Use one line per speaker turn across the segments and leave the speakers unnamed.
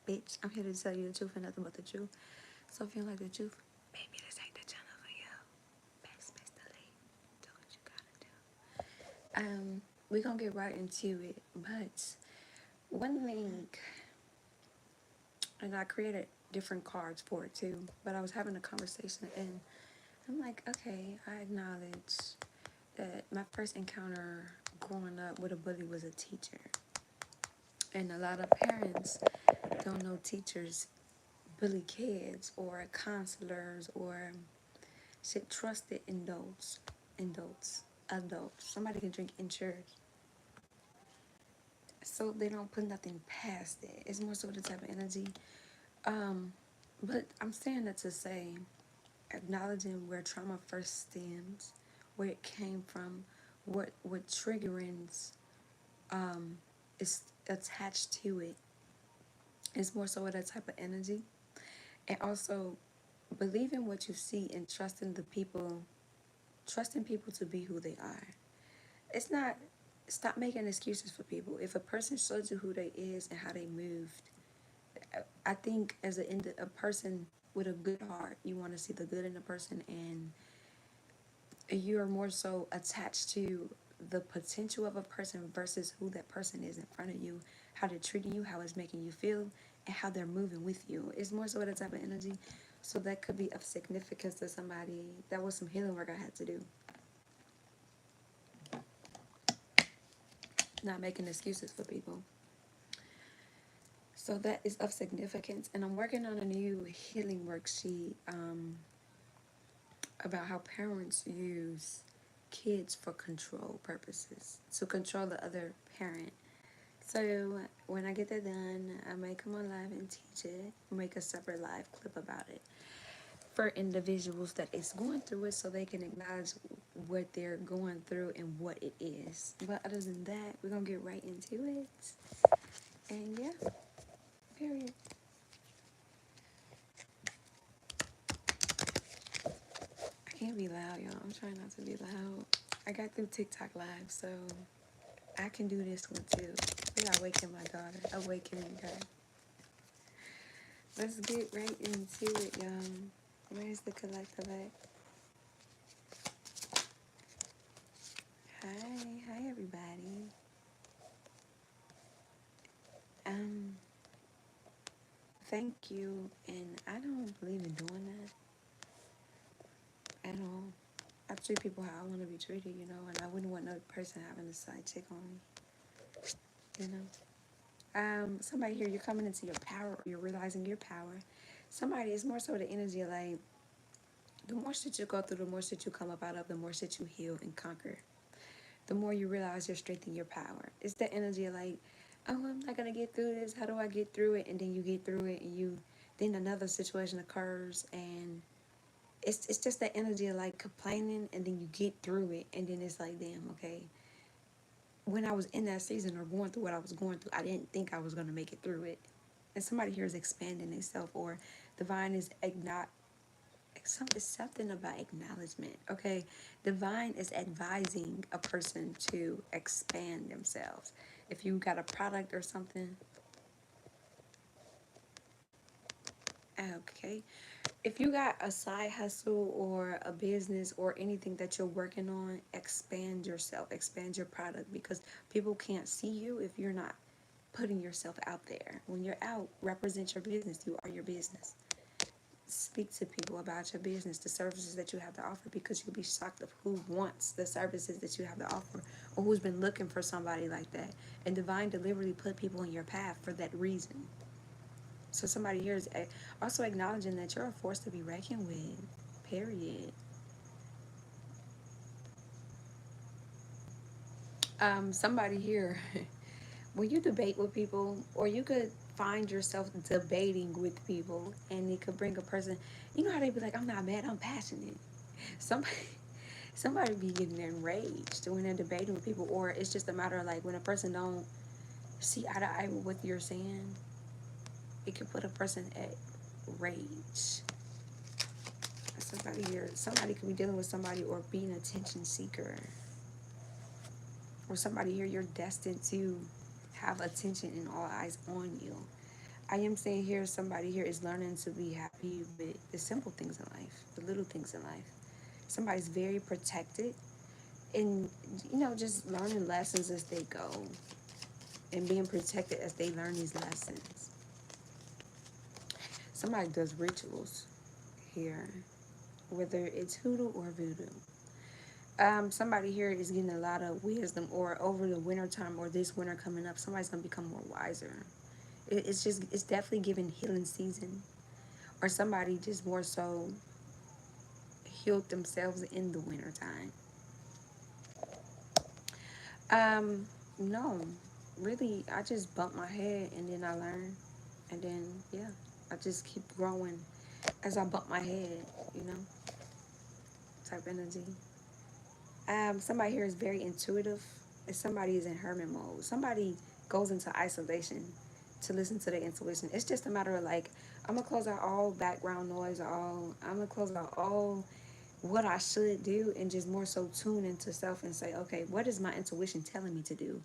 bitch. I'm here to tell you the truth and nothing but the truth. So if you don't like the truth, maybe this ain't the channel for you. Best delete. Do what you gotta do. We're gonna get right into it, but one thing, and I created different cards for it too, but I was having a conversation and I'm like, okay, I acknowledge that my first encounter growing up with a bully was a teacher. And a lot of parents don't know teachers bully kids or counselors or shit trusted adults. Somebody can drink in church. So they don't put nothing past it. It's more so the type of energy. But I'm saying that to say, acknowledging where trauma first stems, where it came from, what triggerings is attached to it. It's more so that type of energy. And also believing what you see and trusting people to be who they are. It's not, stop making excuses for people. If a person shows you who they is and how they moved, I think as a person with a good heart, you want to see the good in the person, and you are more so attached to the potential of a person versus who that person is in front of you, how they're treating you, how it's making you feel, and how they're moving with you. It's more so that type of energy. So that could be of significance to somebody. That was some healing work I had to do. Not making excuses for people. So that is of significance. And I'm working on a new healing worksheet about how parents use kids for control purposes, to control the other parent. So when I get that done, I may come on live and teach it, make a separate live clip about it for individuals that is going through it, so they can acknowledge what they're going through and what it is. But other than that, we're gonna get right into it. And yeah, period. I can't be loud, y'all. I'm trying not to be loud. I got through TikTok live, so I can do this one too. We gotta awaken my daughter. Awakening her. Let's get right into it, y'all. Where's the collective at? Hi everybody. Thank you, and I don't believe in doing that at all. I treat people how I want to be treated, you know, and I wouldn't want another person having a side chick on me, you know. Somebody here, you're coming into your power, or you're realizing your power. Somebody is more so the energy of like, the more shit you go through, the more shit you come up out of, the more shit you heal and conquer. The more you realize your strength and your power. It's the energy of like, oh, I'm not gonna get through this. How do I get through it? And then you get through it, and then another situation occurs, and it's just that energy of like complaining, and then you get through it, and then it's like, damn, okay. When I was in that season or going through what I was going through, I didn't think I was gonna make it through it. And somebody here is expanding themselves, or divine is it's something about acknowledgement. Okay, divine is advising a person to expand themselves. If you got a product or something, okay, if you got a side hustle or a business or anything that you're working on, expand yourself, expand your product, because people can't see you if you're not putting yourself out there. When you're out, represent your business. You are your business. Speak to people about your business, the services that you have to offer, because you'll be shocked of who wants the services that you have to offer, or who's been looking for somebody like that. And divine deliberately put people in your path for that reason. So somebody here is also acknowledging that you're a force to be reckoned with, period. Somebody here, when you debate with people, or you could find yourself debating with people, and it could bring a person, you know how they be like, I'm not mad, I'm passionate. Somebody somebody be getting enraged when they're debating with people, or it's just a matter of like when a person don't see eye to eye with what you're saying, it could put a person at rage. Somebody here, somebody could be dealing with somebody or being an attention seeker, or somebody here, you're destined to have attention and all eyes on you. I am saying here, somebody here is learning to be happy with the simple things in life, the little things in life. Somebody's very protected and, just learning lessons as they go and being protected as they learn these lessons. Somebody does rituals here, whether it's hoodoo or voodoo. Somebody here is getting a lot of wisdom, or over the winter time or this winter coming up, somebody's going to become more wiser. It's definitely giving healing season. Or somebody just more so healed themselves in the winter time. No, really, I just bump my head and then I learn. And then, yeah, I just keep growing as I bump my head, you know, type energy. Somebody here is very intuitive. If somebody is in hermit mode, somebody goes into isolation to listen to their intuition. It's just a matter of like, I'm gonna close out all background noise, I'm gonna close out all what I should do and just more so tune into self and say, okay, what is my intuition telling me to do?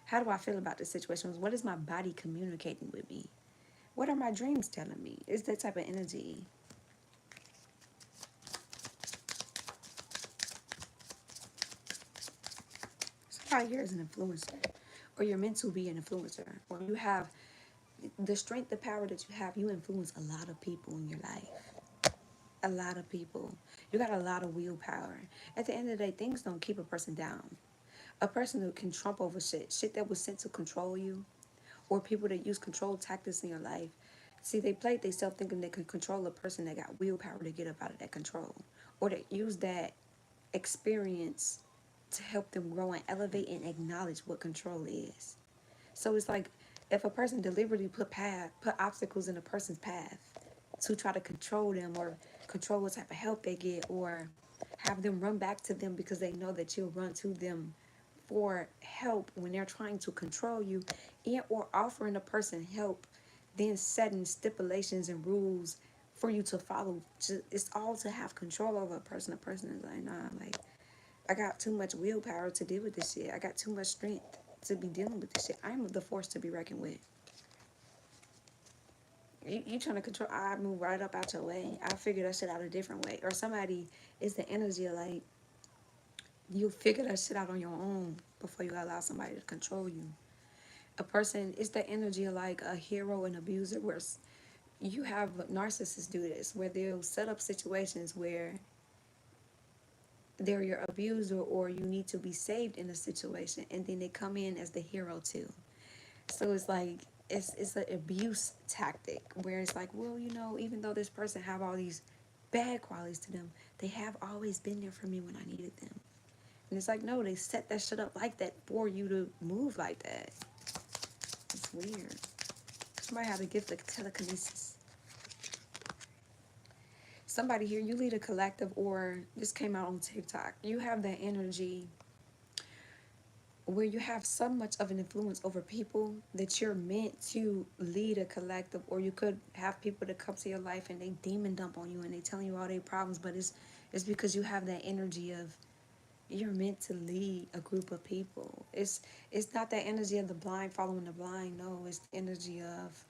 How do I feel about the situations? What is my body communicating with me? What are my dreams telling me? It's that type of energy. Somebody here is an influencer, or you're meant to be an influencer, or you have the strength, the power that you have. You influence a lot of people in your life. A lot of people. You got a lot of willpower. At the end of the day, things don't keep a person down. A person who can trump over shit that was sent to control you, or people that use control tactics in your life. See, they played themselves thinking they could control a person that got willpower to get up out of that control, or that use that experience to help them grow and elevate and acknowledge what control is. So it's like if a person deliberately put obstacles in a person's path to try to control them or control what type of help they get, or have them run back to them because they know that you'll run to them for help when they're trying to control you, and or offering a person help, then setting stipulations and rules for you to follow. It's all to have control over a person. A person is like, nah, like, I got too much willpower to deal with this shit. I got too much strength to be dealing with this shit. I'm the force to be reckoned with. You trying to control, I move right up out your way. I figure that shit out a different way. Or somebody is the energy of like, you figure that shit out on your own before you allow somebody to control you. A person is the energy of like a hero and abuser, where you have narcissists do this, where they'll set up situations where they're your abuser or you need to be saved in a situation, and then they come in as the hero too. So it's like it's an abuse tactic where it's like, well, even though this person have all these bad qualities to them, they have always been there for me when I needed them. And it's like, no, they set that shit up like that for you to move like that. It's weird. Somebody have a gift of telekinesis. Somebody here, you lead a collective, or this came out on TikTok. You have that energy where you have so much of an influence over people that you're meant to lead a collective, or you could have people that come to your life and they demon dump on you and they telling you all their problems, but it's because you have that energy of you're meant to lead a group of people. It's not that energy of the blind following the blind. No, it's the energy of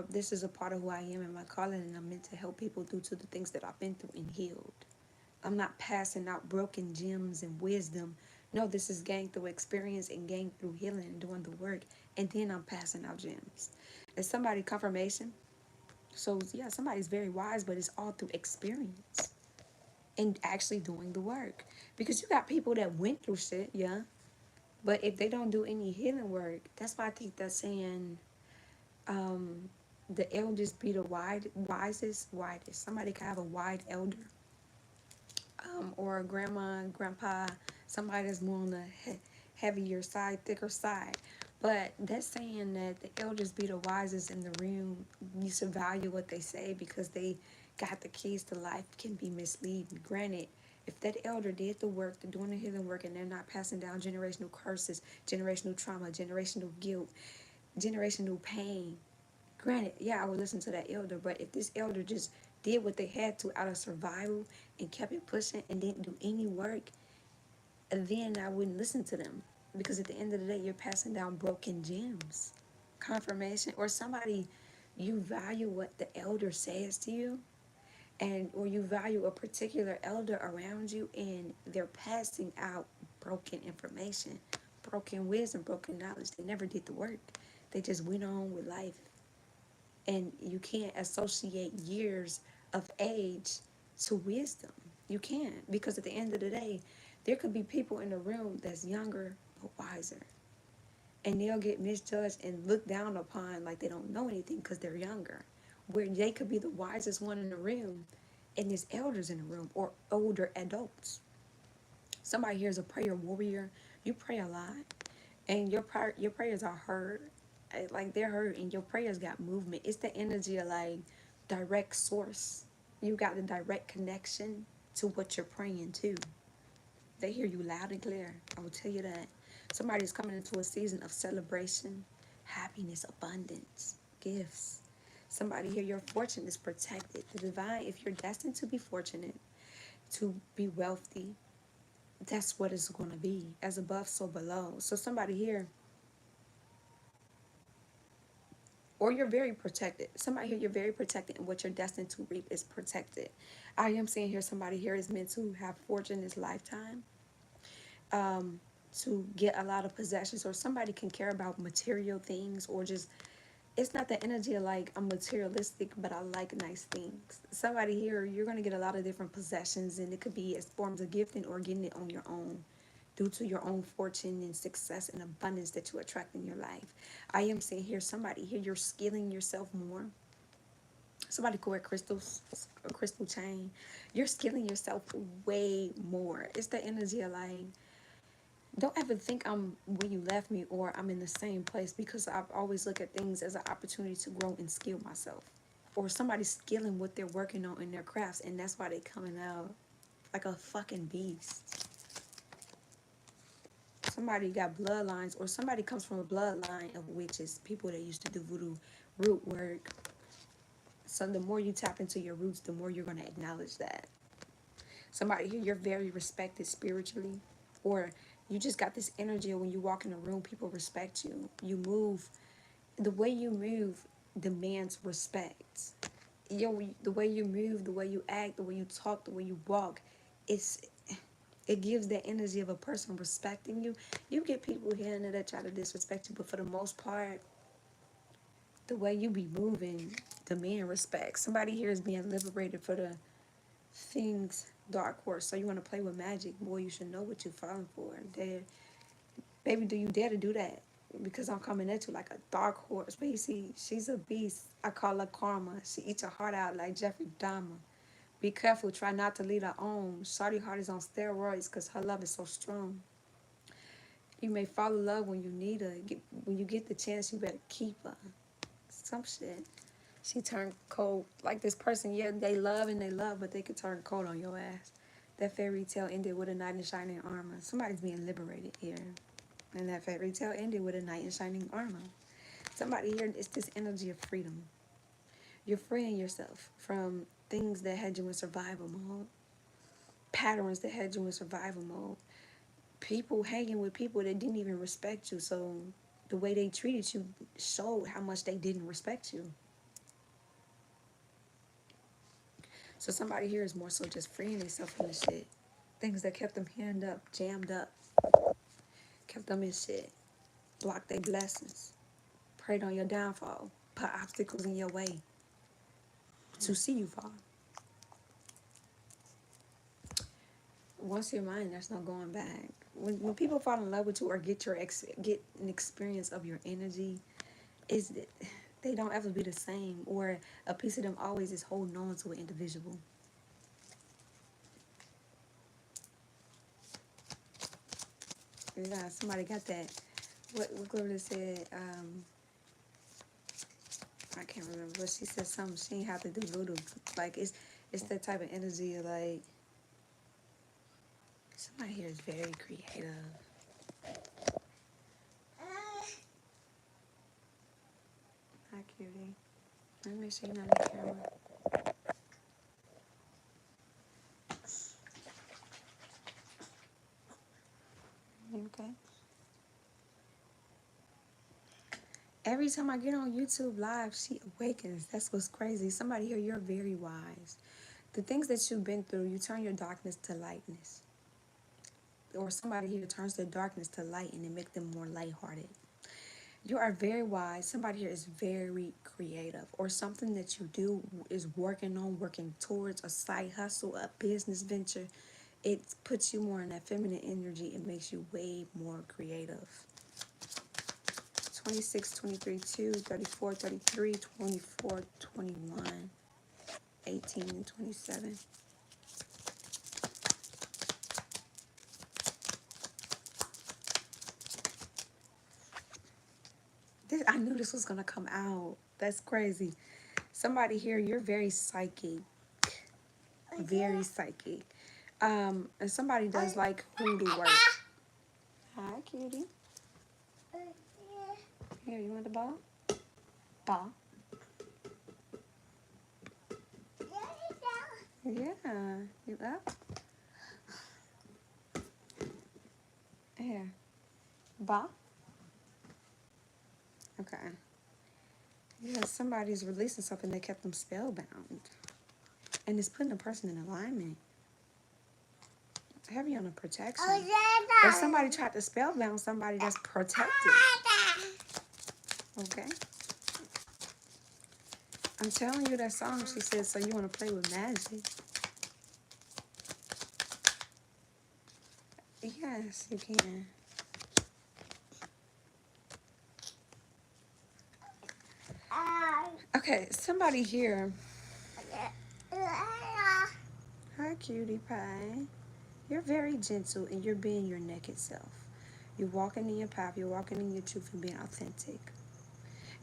this is a part of who I am and my calling, and I'm meant to help people due to the things that I've been through and healed. I'm not passing out broken gems and wisdom. No, this is gained through experience and gained through healing and doing the work. And then I'm passing out gems. It's somebody confirmation. So yeah, somebody's very wise, but it's all through experience and actually doing the work. Because you got people that went through shit, yeah. But if they don't do any healing work, that's why I think that's saying the elders be the wisest. Somebody could have a wide elder, or a grandma, grandpa, somebody that's more on the heavier side, thicker side. But that's saying that the elders be the wisest in the room. You should value what they say because they got the keys to life. Can be misleading. Granted, if that elder did the work, they're doing the healing work, and they're not passing down generational curses, generational trauma, generational guilt, generational pain. Granted, yeah, I would listen to that elder, but if this elder just did what they had to out of survival and kept it pushing and didn't do any work, then I wouldn't listen to them. Because at the end of the day, you're passing down broken gems. Confirmation, or somebody you value what the elder says to you, and or you value a particular elder around you, and they're passing out broken information, broken wisdom, broken knowledge. They never did the work. They just went on with life. And you can't associate years of age to wisdom. You can't, because at the end of the day, there could be people in the room that's younger but wiser, and they'll get misjudged and looked down upon like they don't know anything because they're younger, where they could be the wisest one in the room, and there's elders in the room or older adults. Somebody here is a prayer warrior. You pray a lot, and your prayers are heard. Like they're heard, and your prayers got movement. It's the energy of like direct source. You got the direct connection to what you're praying to. They hear you loud and clear. I will tell you that. Somebody's coming into a season of celebration, happiness, abundance, gifts. Somebody here, your fortune is protected. The divine, if you're destined to be fortunate, to be wealthy, that's what it's going to be. As above, so below. So somebody here, or you're very protected. Somebody here, you're very protected, and what you're destined to reap is protected. I am seeing here, somebody here is meant to have fortune this lifetime. To get a lot of possessions, or somebody can care about material things, or just, it's not the energy of like I'm materialistic, but I like nice things. Somebody here, you're going to get a lot of different possessions, and it could be as forms of gifting or getting it on your own due to your own fortune and success and abundance that you attract in your life. I am seeing here, somebody here, you're skilling yourself more. Somebody could wear crystals, a crystal chain. You're skilling yourself way more. It's the energy of like, don't ever think I'm where you left me or I'm in the same place, because I've always looked at things as an opportunity to grow and skill myself. Or somebody's skilling what they're working on in their crafts, and that's why they coming out like a fucking beast. Somebody got bloodlines, or somebody comes from a bloodline of witches, people that used to do voodoo root work. So the more you tap into your roots, the more you're going to acknowledge that. Somebody here, you're very respected spiritually, or you just got this energy of when you walk in a room, people respect you. You move, the way you move demands respect. The way you move, the way you act, the way you talk, the way you walk, it gives that energy of a person respecting you. You get people here and there that try to disrespect you, but for the most part, the way you be moving demand respect. Somebody here is being liberated for the things dark horse. So you want to play with magic, boy, you should know what you're falling for. Baby, do you dare to do that? Because I'm coming at you like a dark horse. But you see, she's a beast. I call her Karma. She eats her heart out like Jeffrey Dahmer. Be careful. Try not to lead her on. Shawty heart is on steroids because her love is so strong. You may fall in love when you need her. When you get the chance, you better keep her. Some shit. She turned cold. Like this person, yeah, they love, but they could turn cold on your ass. That fairy tale ended with a knight in shining armor. Somebody's being liberated here. And that fairy tale ended with a knight in shining armor. Somebody here, it's this energy of freedom. You're freeing yourself from things that had you in survival mode. Patterns that had you in survival mode. People hanging with people that didn't even respect you. So the way they treated you showed how much they didn't respect you. So somebody here is more so just freeing themselves from the shit. Things that kept them hand up, jammed up. Kept them in shit. Blocked their blessings. Preyed on your downfall. Put obstacles in your way to see you fall. Once you're mine, there's no going back. When people fall in love with you or get an experience of your energy, they don't ever be the same, or a piece of them always is holding on to an individual. Yeah, somebody got that. What Gloria said, I can't remember, but she said something, she ain't have to do voodoo. Like, it's that type of energy of like, somebody here is very creative. Hi, cutie. Let me see you on the camera. You okay? Every time I get on YouTube Live, she awakens. That's what's crazy. Somebody here, you're very wise. The things that you've been through, you turn your darkness to lightness. Or somebody here turns their darkness to light and it makes them more lighthearted. You are very wise. Somebody here is very creative. Or something that you do is working towards a side hustle, a business venture. It puts you more in that feminine energy. It makes you way more creative. 26, 23, 2, 34, 33, 24, 21, 18, and 27. I knew this was going to come out. That's crazy. Somebody here, you're very psychic. Very psychic. And somebody does like hoodoo work. Hi, cutie. Here, you want the ball? Ball. Yeah. You up? Here. Ball. Okay. Yeah, somebody's releasing something that kept them spellbound. And it's putting a person in alignment. Heavy on the protection. Or somebody tried to spellbound somebody that's protected. Okay? I'm telling you that song, she said, so you want to play with magic. Yes, you can. Okay, somebody here. Hi, cutie pie. You're very gentle and you're being your naked self. You're walking in your path, you're walking in your truth and being authentic.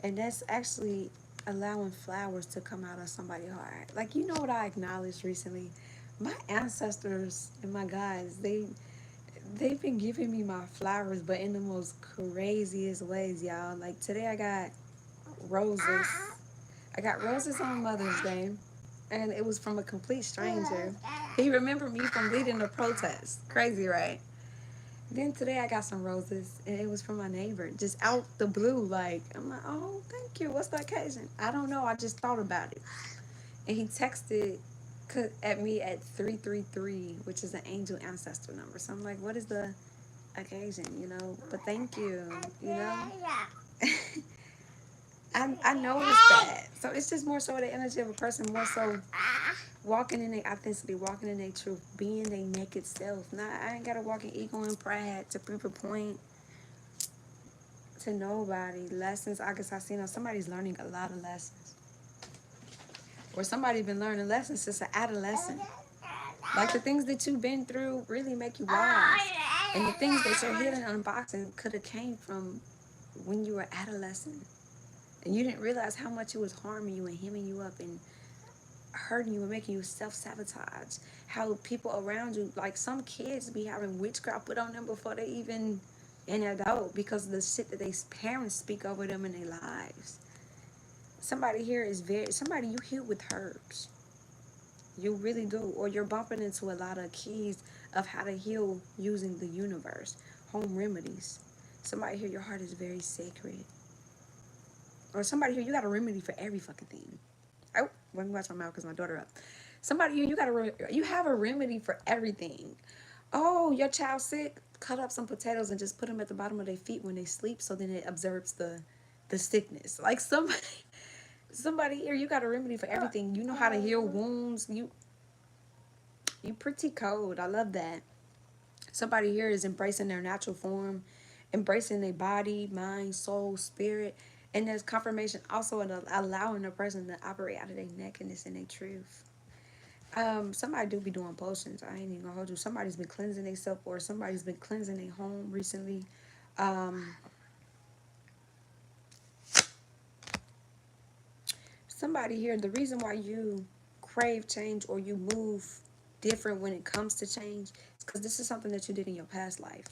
And that's actually allowing flowers to come out of somebody's heart. Like, you know what I acknowledged recently? My ancestors and my guides, they've been giving me my flowers, but in the most craziest ways, y'all. Like, today I got roses. I got roses on Mother's Day, and it was from a complete stranger. He remembered me from leading the protest. Crazy, right? Then today I got some roses, and it was from my neighbor, just out the blue. Like, I'm like, oh, thank you. What's the occasion? I don't know. I just thought about it. And he texted at me at 333, which is an angel ancestor number. So I'm like, what is the occasion, you know? But thank you, you know? I noticed that. So it's just more so the energy of a person, more so walking in their authenticity, walking in their truth, being their naked self. Nah, I ain't got to walk in ego and pride to prove a point to nobody. Lessons, I guess I see now somebody's learning a lot of lessons. Or somebody's been learning lessons since an adolescent. Like, the things that you've been through really make you wise. And the things that you're healing and unboxing could have came from when you were adolescent. And you didn't realize how much it was harming you and hemming you up and hurting you and making you self-sabotage. How people around you, like some kids be having witchcraft put on them before they even an adult because of the shit that their parents speak over them in their lives. Somebody here is somebody you heal with herbs. You really do. Or you're bumping into a lot of keys of how to heal using the universe. Home remedies. Somebody here, your heart is very sacred. Or somebody here, you got a remedy for every fucking thing. Oh, let me watch my mouth because my daughter up. Somebody here, you have a remedy for everything. Oh, your child's sick? Cut up some potatoes and just put them at the bottom of their feet when they sleep so then it absorbs the sickness. Like somebody here, you got a remedy for everything. You know how to heal wounds. You pretty cold. I love that. Somebody here is embracing their natural form, embracing their body, mind, soul, spirit. And there's confirmation also in allowing a person to operate out of their nakedness and their truth. Somebody do be doing potions. I ain't even gonna hold you. Somebody's been cleansing themselves or somebody's been cleansing their home recently. Somebody here, the reason why you crave change or you move different when it comes to change is because this is something that you did in your past life.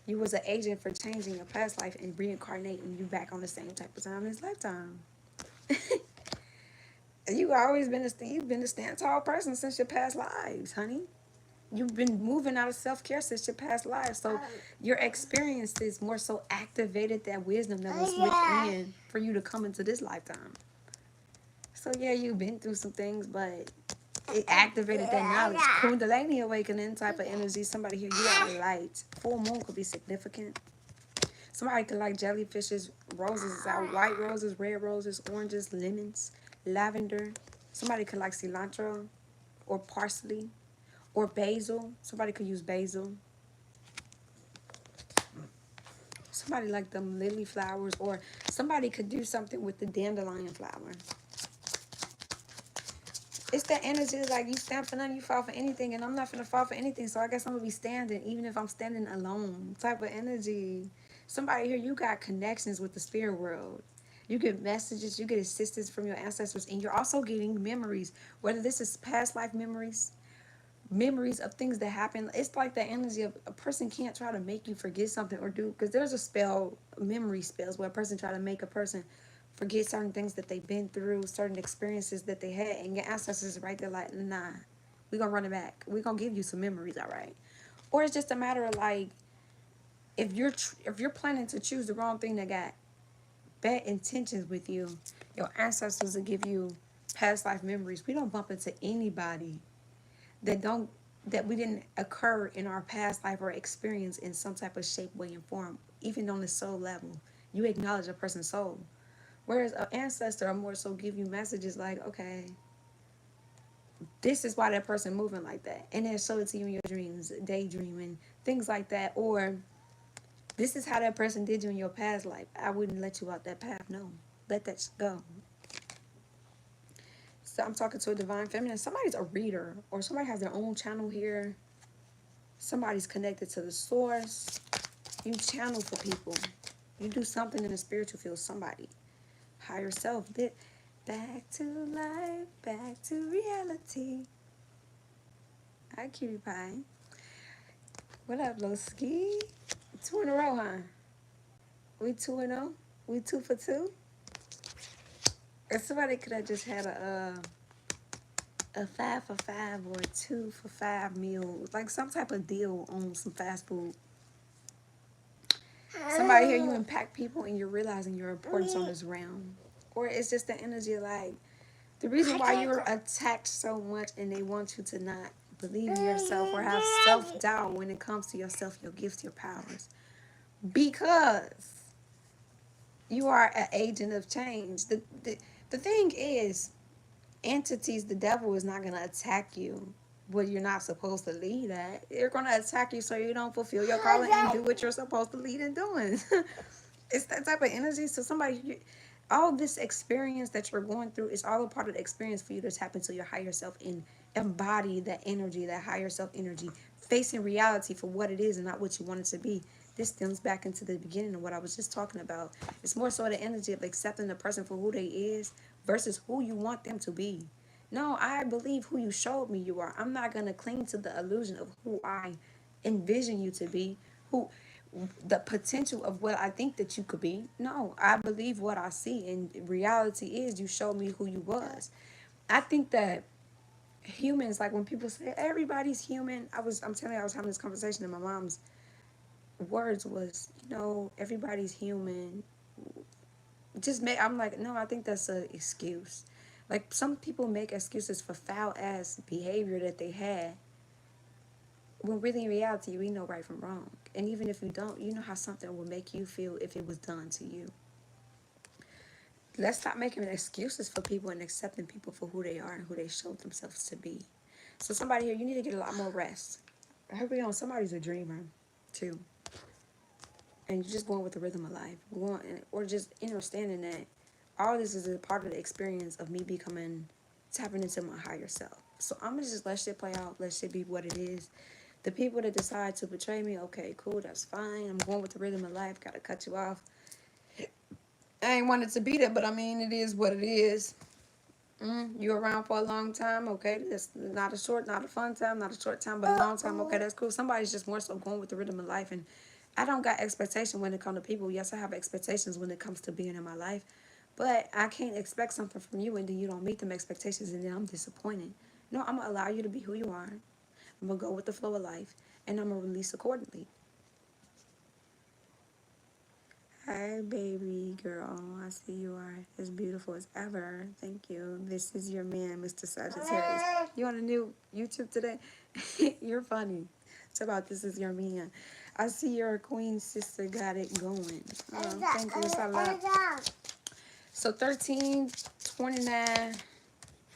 You was an agent for changing your past life and reincarnating you back on the same type of time in this lifetime. You've been a stand tall person since your past lives, honey. You've been moving out of self-care since your past life. So your experiences more so activated that wisdom that was within for you to come into this lifetime. So yeah, you've been through some things, but it activated that knowledge. Kundalini awakening type of energy. Somebody here, you are light. Full moon could be significant. Somebody could like jellyfishes, roses out, white roses, red roses, oranges, lemons, lavender. Somebody could like cilantro or parsley or basil. Somebody could use basil. Somebody like them lily flowers, or somebody could do something with the dandelion flower. It's that energy like you stand for nothing, you fall for anything, and I'm not gonna fall for anything, so I guess I'm gonna be standing, even if I'm standing alone. Type of energy. Somebody here, you got connections with the spirit world. You get messages, you get assistance from your ancestors, and you're also getting memories, whether this is past life memories, memories of things that happen. It's like the energy of a person can't try to make you forget something or do, because there's a spell, memory spells, where a person try to make a person forget certain things that they've been through, certain experiences that they had, and your ancestors right there like, nah, we're gonna run it back, we're gonna give you some memories, all right? Or it's just a matter of like, if you're planning to choose the wrong thing that got bad intentions with you, your ancestors will give you past life memories. We don't bump into anybody that don't, that we didn't occur in our past life or experience in some type of shape, way, and form. Even on the soul level, you acknowledge a person's soul. Whereas an ancestor will more so give you messages like, okay, this is why that person moving like that, and then show it to you in your dreams, daydreaming, things like that. Or this is how that person did you in your past life. I wouldn't let you out that path. No, let that go. So I'm talking to a divine feminine. Somebody's a reader, or somebody has their own channel here. Somebody's connected to the source. You channel for people. You do something in the spiritual field. Somebody. Higher self. Back to life. Back to reality. Hi, cutie pie. What up, Lowski? 2 in a row, huh? We 2-0? We 2 for 2? Or somebody could have just had a 5 for 5 or a 2 for 5 meal. Like some type of deal on some fast food. Somebody here, you impact people and you're realizing your importance on this realm. Or it's just the energy like, the reason why you're attacked so much and they want you to not believe in yourself or have self-doubt when it comes to yourself, your gifts, your powers. Because you are an agent of change. The thing is, entities, the devil is not going to attack you what you're not supposed to lead at. They're going to attack you so you don't fulfill your calling and do what you're supposed to lead in doing. It's that type of energy. So somebody, all this experience that you're going through is all a part of the experience for you to tap into your higher self and embody that energy, that higher self energy, facing reality for what it is and not what you want it to be. This stems back into the beginning of what I was just talking about. It's more so the energy of accepting the person for who they is versus who you want them to be. No, I believe who you showed me you are. I'm not going to cling to the illusion of who I envision you to be, who the potential of what I think that you could be. No, I believe what I see, and reality is you showed me who you was. I think that humans, like when people say everybody's human, I'm telling you, I was having this conversation and my mom's words was, everybody's human. I'm like, no, I think that's an excuse. Like some people make excuses for foul ass behavior that they had, when really in reality we know right from wrong. And even if you don't, you know how something will make you feel if it was done to you. Let's stop making excuses for people and accepting people for who they are and who they showed themselves to be. So somebody here, you need to get a lot more rest. I hope somebody's a dreamer too. And you're just going with the rhythm of life. Or just understanding that all this is a part of the experience of me tapping into my higher self. So I'm going to just let shit play out. Let shit be what it is. The people that decide to betray me, okay, cool, that's fine. I'm going with the rhythm of life. Got to cut you off. I ain't wanted to be there, but I mean, it is what it is. You around for a long time, okay? That's not a fun time, not a short time, but a long time, okay? That's cool. Somebody's just more so going with the rhythm of life, and I don't got expectation when it comes to people. Yes, I have expectations when it comes to being in my life, but I can't expect something from you and then you don't meet them expectations and then I'm disappointed. No, I'm gonna allow you to be who you are. I'm going to go with the flow of life, and I'm going to release accordingly. Hi, baby girl. I see you are as beautiful as ever. Thank you. This is your man, Mr. Sagittarius. You on a new YouTube today? You're funny. It's about this is your man. I see your queen sister got it going. Thank you. It's a lot. So 13, 29,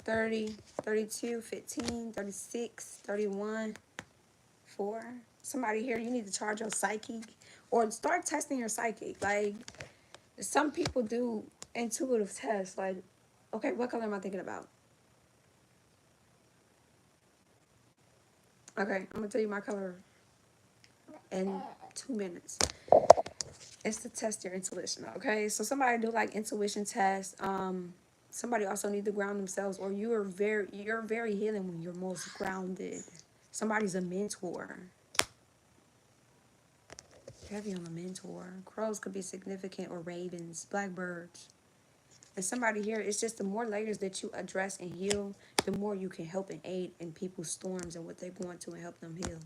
30, 32, 15, 36, 31, 4. Somebody here, you need to charge your psychic or start testing your psychic. Like, some people do intuitive tests. Like, okay, what color am I thinking about? Okay, I'm going to tell you my color in 2 minutes. It's to test your intuition, okay? So somebody do like intuition tests. Somebody also need to ground themselves, or you're very healing when you're most grounded. Somebody's a mentor. Heavy on a mentor. Crows could be significant, or ravens, blackbirds. And somebody here, it's just the more layers that you address and heal, the more you can help and aid in people's storms and what they're going to and help them heal.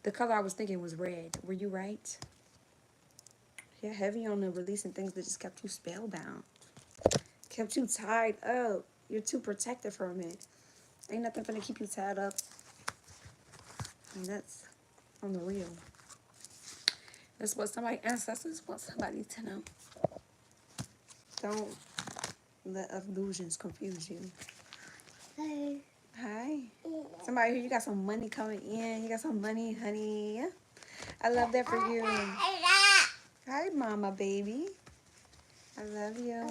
The color I was thinking was red. Were you right? Yeah, heavy on the releasing things that just kept you spellbound. Kept you tied up. You're too protected for a minute. Ain't nothing gonna keep you tied up. And that's on the real. That's what somebody, ancestors want somebody to know. Don't let illusions confuse you. Hi. Hi. Somebody here, you got some money coming in. You got some money, honey. I love that for you. Hi, mama, baby. I love you.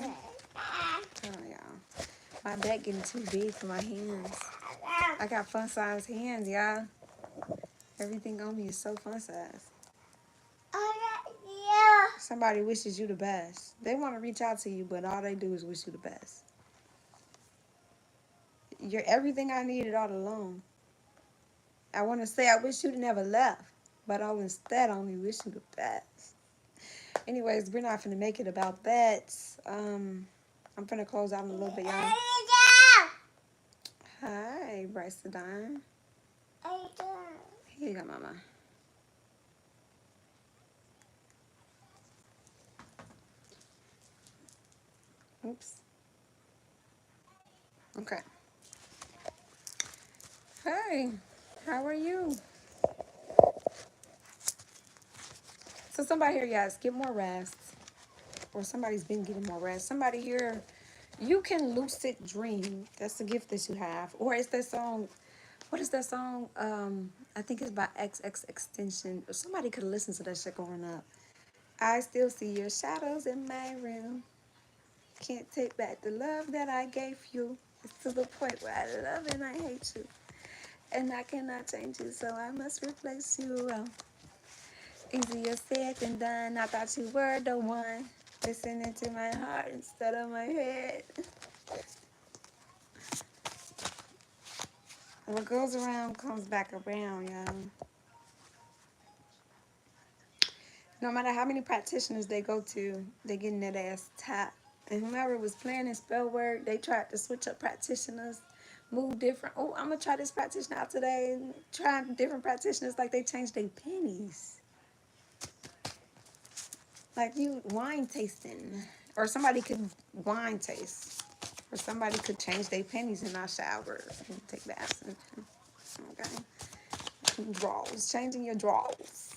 Oh, y'all. My back getting too big for my hands. I got fun-sized hands, y'all. Everything on me is so fun-sized. Somebody wishes you the best. They want to reach out to you, but all they do is wish you the best. You're everything I needed all along. I want to say I wish you'd never left, but I'll instead only wish you the best. Anyways, we're not finna make it about that. I'm finna close out in a little bit, y'all. Hi, Bryce Sedine. Here you go, mama. Oops. Okay. Hey, how are you? So somebody here, yes, get more rest. Or somebody's been getting more rest. Somebody here, you can lucid dream. That's the gift that you have. Or it's that song. What is that song? I think it's by XX Extension. Or somebody could listen to that shit growing up. I still see your shadows in my room. Can't take back the love that I gave you. It's to the point where I love and I hate you. And I cannot change you, so I must replace you. Easier said than done. I thought you were the one. Listening to my heart instead of my head. What goes around comes back around, y'all. No matter how many practitioners they go to, they getting that ass tapped. And whoever was playing in spell work, they tried to switch up practitioners, move different. Oh, I'm going to try this practitioner out today. Try different practitioners like they changed their pennies. Like you wine tasting. Or somebody could wine taste. Or somebody could change their pennies in our shower and take baths. Okay. Draws. Changing your draws.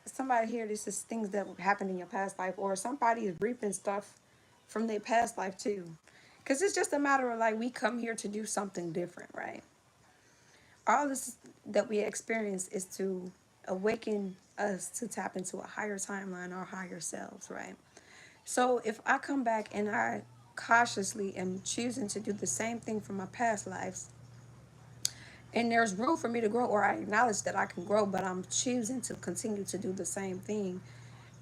Somebody here, this is things that happened in your past life. Or somebody is reaping stuff from their past life too. Because it's just a matter of like, we come here to do something different, right? All this that we experience is to awaken us to tap into a higher timeline, our higher selves, right? So if I come back and I cautiously am choosing to do the same thing from my past lives, and there's room for me to grow, or I acknowledge that I can grow, but I'm choosing to continue to do the same thing,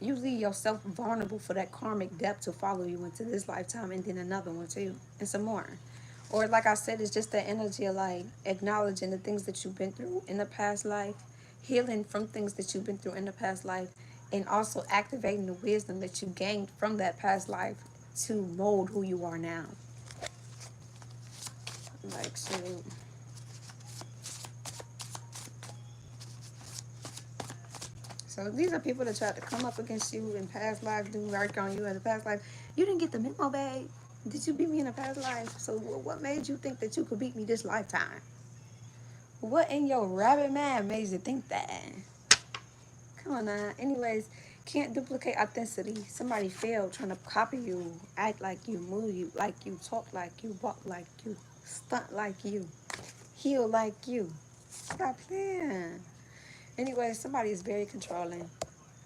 you leave yourself vulnerable for that karmic depth to follow you into this lifetime and then another one too, and some more. Or like I said, it's just the energy of like acknowledging the things that you've been through in the past life, healing from things that you've been through in the past life, and also activating the wisdom that you gained from that past life to mold who you are now. Like, shoot. So these are people that tried to come up against you in past lives, do work on you in the past life. You didn't get the memo, babe. Did you beat me in a past life? So what made you think that you could beat me this lifetime? What in your rabbit mind made you think that? Come on now. Anyways, can't duplicate authenticity. Somebody failed trying to copy you, act like you, move you like you, talk like you, walk like you, stunt like you, heal like you. Stop playing. Anyway, somebody is very controlling.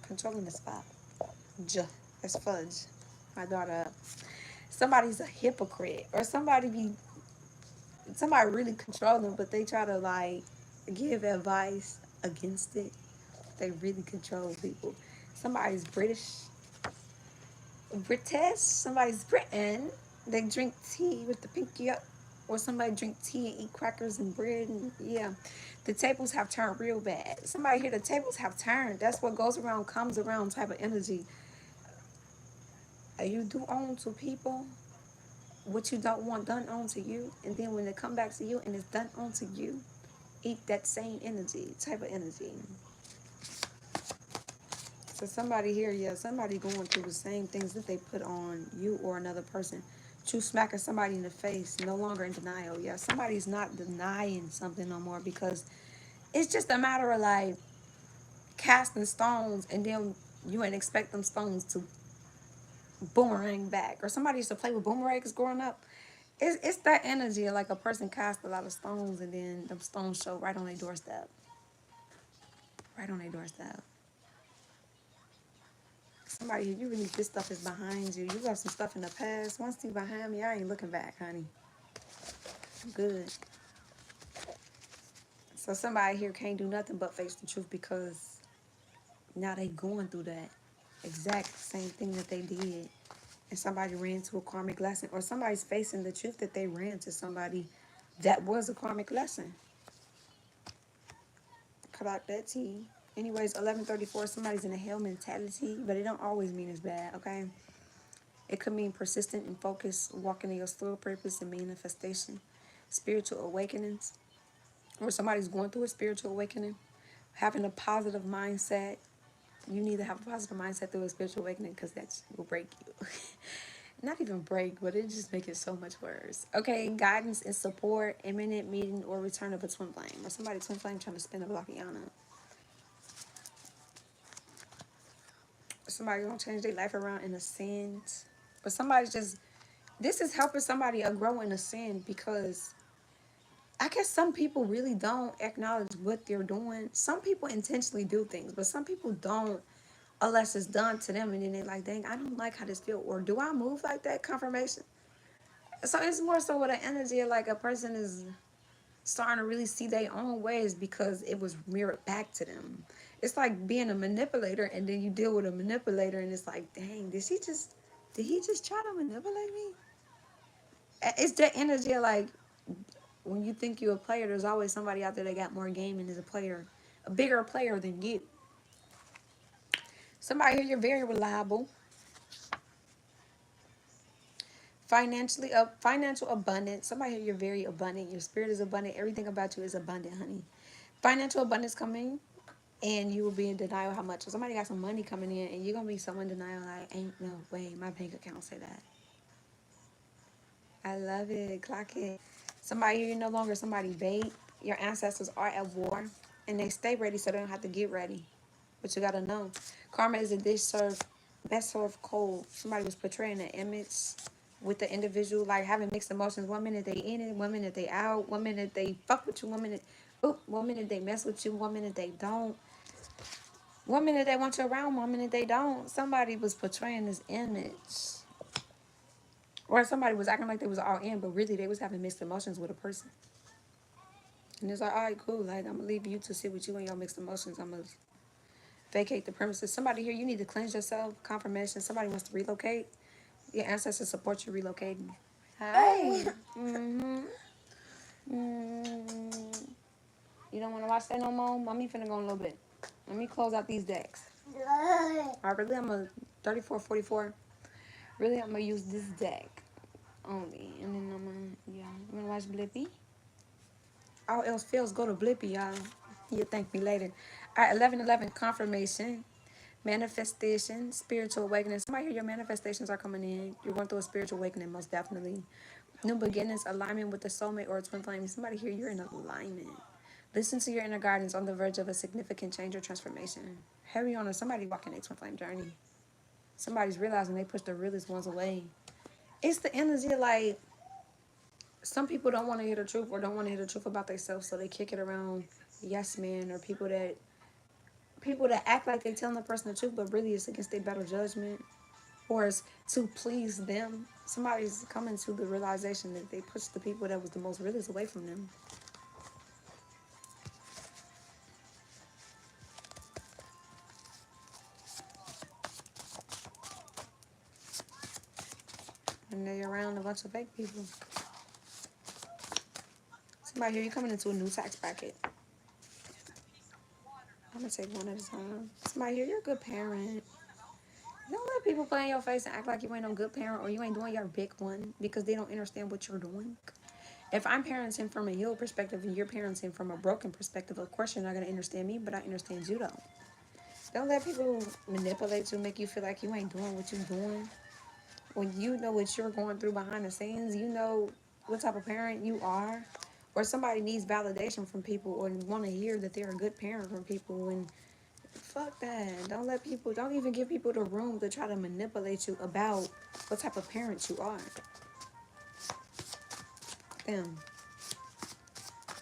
Controlling the spot. That's fudge. My daughter. Somebody's a hypocrite. Or somebody really controlling, but they try to like give advice against it. They really control people. Somebody's British. Somebody's Britain. They drink tea with the pinky up. Or somebody drink tea and eat crackers and bread. And yeah, the tables have turned real bad. Somebody here, the tables have turned. That's what goes around, comes around type of energy. You do on to people what you don't want done on to you. And then when it come back to you and it's done on to you, eat that same energy, type of energy. So somebody here, yeah, somebody going through the same things that they put on you or another person. You smacking somebody in the face, no longer in denial. Yeah, somebody's not denying something no more because it's just a matter of like casting stones and then you ain't expect them stones to boomerang back. Or somebody used to play with boomerangs growing up. It's that energy of like a person cast a lot of stones and then them stones show right on their doorstep. Right on their doorstep. Somebody, you really, this stuff is behind you. You got some stuff in the past. Once you behind me, I ain't looking back, honey. I'm good. So somebody here can't do nothing but face the truth because now they going through that exact same thing that they did. And somebody ran to a karmic lesson. Or somebody's facing the truth that they ran to somebody that was a karmic lesson. Cut out that tea. Anyways, 1134, somebody's in a hell mentality, but it don't always mean it's bad, okay? It could mean persistent and focused, walking in your slow purpose and manifestation, spiritual awakenings, or somebody's going through a spiritual awakening, having a positive mindset. You need to have a positive mindset through a spiritual awakening because that will break you. Not even break, but it just make it so much worse. Okay, guidance and support, imminent meeting or return of a twin flame. Or somebody twin flame trying to spin a blockiana. Somebody gonna change their life around in a sense. But somebody's just, this is helping somebody grow in a sin because I guess some people really don't acknowledge what they're doing. Some people intentionally do things, but some people don't unless it's done to them and then they're like, dang, I don't like how this feels. Or do I move like that? Confirmation. So it's more so with an energy of like a person is starting to really see their own ways because it was mirrored back to them. It's like being a manipulator and then you deal with a manipulator and it's like, dang, did he just try to manipulate me? It's that energy of like, when you think you're a player, there's always somebody out there that got more game and is a player, a bigger player than you. Somebody here, you're very reliable. Financial abundance. Somebody here, you're very abundant. Your spirit is abundant. Everything about you is abundant, honey. Financial abundance coming, and you will be in denial how much. So somebody got some money coming in, and you're gonna be so in denial like, ain't no way my bank account say that. I love it. Clock it. Somebody here, you're no longer somebody bait. Your ancestors are at war, and they stay ready so they don't have to get ready. But you gotta know, karma is a dish served, best served cold. Somebody was portraying an image with the individual, like having mixed emotions. 1 minute they in it, 1 minute they out, 1 minute they fuck with you, 1 minute they mess with you, 1 minute they don't. 1 minute they want you around, 1 minute they don't. Somebody was portraying this image. Or somebody was acting like they was all in, but really they was having mixed emotions with a person. And it's like, all right, cool. Like, I'm going to leave you to sit with you and your mixed emotions. I'm going to vacate the premises. Somebody here, you need to cleanse yourself. Confirmation. Somebody wants to relocate. Your ancestors support you relocating. Hey. You don't want to watch that no more? Mommy finna go in a little bit. Let me close out these decks. Alright, really, I'm a 3444. Really, I'm going to use this deck only. And then I'm going to, yeah. You want to watch Blippi? All else fails, go to Blippi, y'all. You'll thank me later. All right, 1111 confirmation. Manifestation, spiritual awakening. Somebody here, your manifestations are coming in. You're going through a spiritual awakening, most definitely. New beginnings, alignment with the soulmate or a twin flame. Somebody here, you're in alignment. Listen to your inner guidance on the verge of a significant change or transformation. Heavy on somebody walking a twin flame journey. Somebody's realizing they pushed the realest ones away. It's the energy like some people don't want to hear the truth or don't want to hear the truth about themselves, so they kick it around yes men or people that act like they're telling the person the truth, but really it's against their better judgment or it's to please them. Somebody's coming to the realization that they pushed the people that was the most realest away from them. And they're around a bunch of fake people. Somebody here, you coming into a new tax bracket. I'm gonna take one at a time. Somebody here, you're a good parent. Don't let people play in your face and act like you ain't no good parent or you ain't doing your big one because they don't understand what you're doing. If I'm parenting from a healed perspective and you're parenting from a broken perspective, of course you're not going to understand me, but I understand you though. Don't let people manipulate you, make you feel like you ain't doing what you're doing. When you know what you're going through behind the scenes, you know what type of parent you are. Or somebody needs validation from people or want to hear that they're a good parent from people. And fuck that. Don't even give people the room to try to manipulate you about what type of parent you are. Them.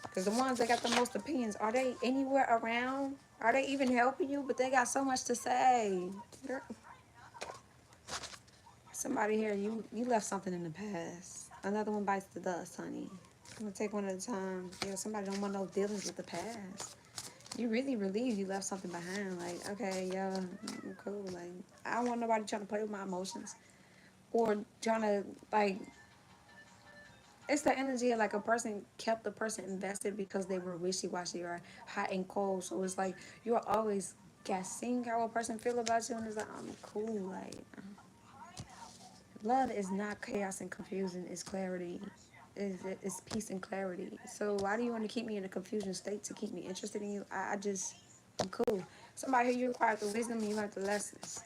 Because the ones that got the most opinions, are they anywhere around? Are they even helping you? But they got so much to say. Girl. Somebody here, you left something in the past. Another one bites the dust, honey. I'm going to take one at a time. Yeah, somebody don't want no dealings with the past. You really relieved you left something behind. Like, okay, yeah, I'm cool. Like, I don't want nobody trying to play with my emotions. Or trying to, like, it's the energy of like a person kept the person invested because they were wishy-washy or hot and cold. So it's like you're always guessing how a person feel about you, and it's like I'm cool. Like love is not chaos and confusion; it's clarity. It's peace and clarity. So why do you want to keep me in a confusion state to keep me interested in you? I'm cool. Somebody here, you acquired the wisdom and you learned the lessons.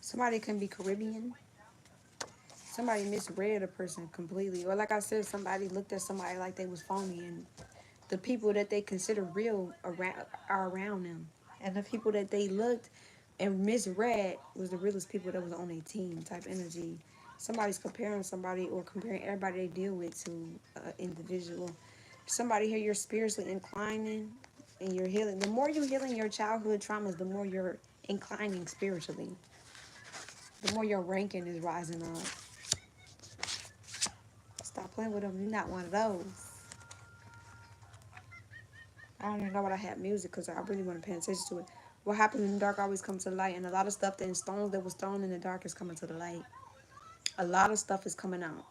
Somebody can be Caribbean. Somebody misread a person completely, or like I said, somebody looked at somebody like they was phony, and the people that they consider real are around them, and the people that they looked and misread was the realest people that was on their team type energy. Somebody's comparing somebody or comparing everybody they deal with to an individual. Somebody here, you're spiritually inclining and you're healing. The more you're healing your childhood traumas, the more you're inclining spiritually. The more your ranking is rising up. Stop playing with them. You're not one of those. I don't even know what I had music because I really want to pay attention to it. What happens in the dark always comes to the light, and a lot of stuff that in stones that was thrown in the dark is coming to the light. A lot of stuff is coming out.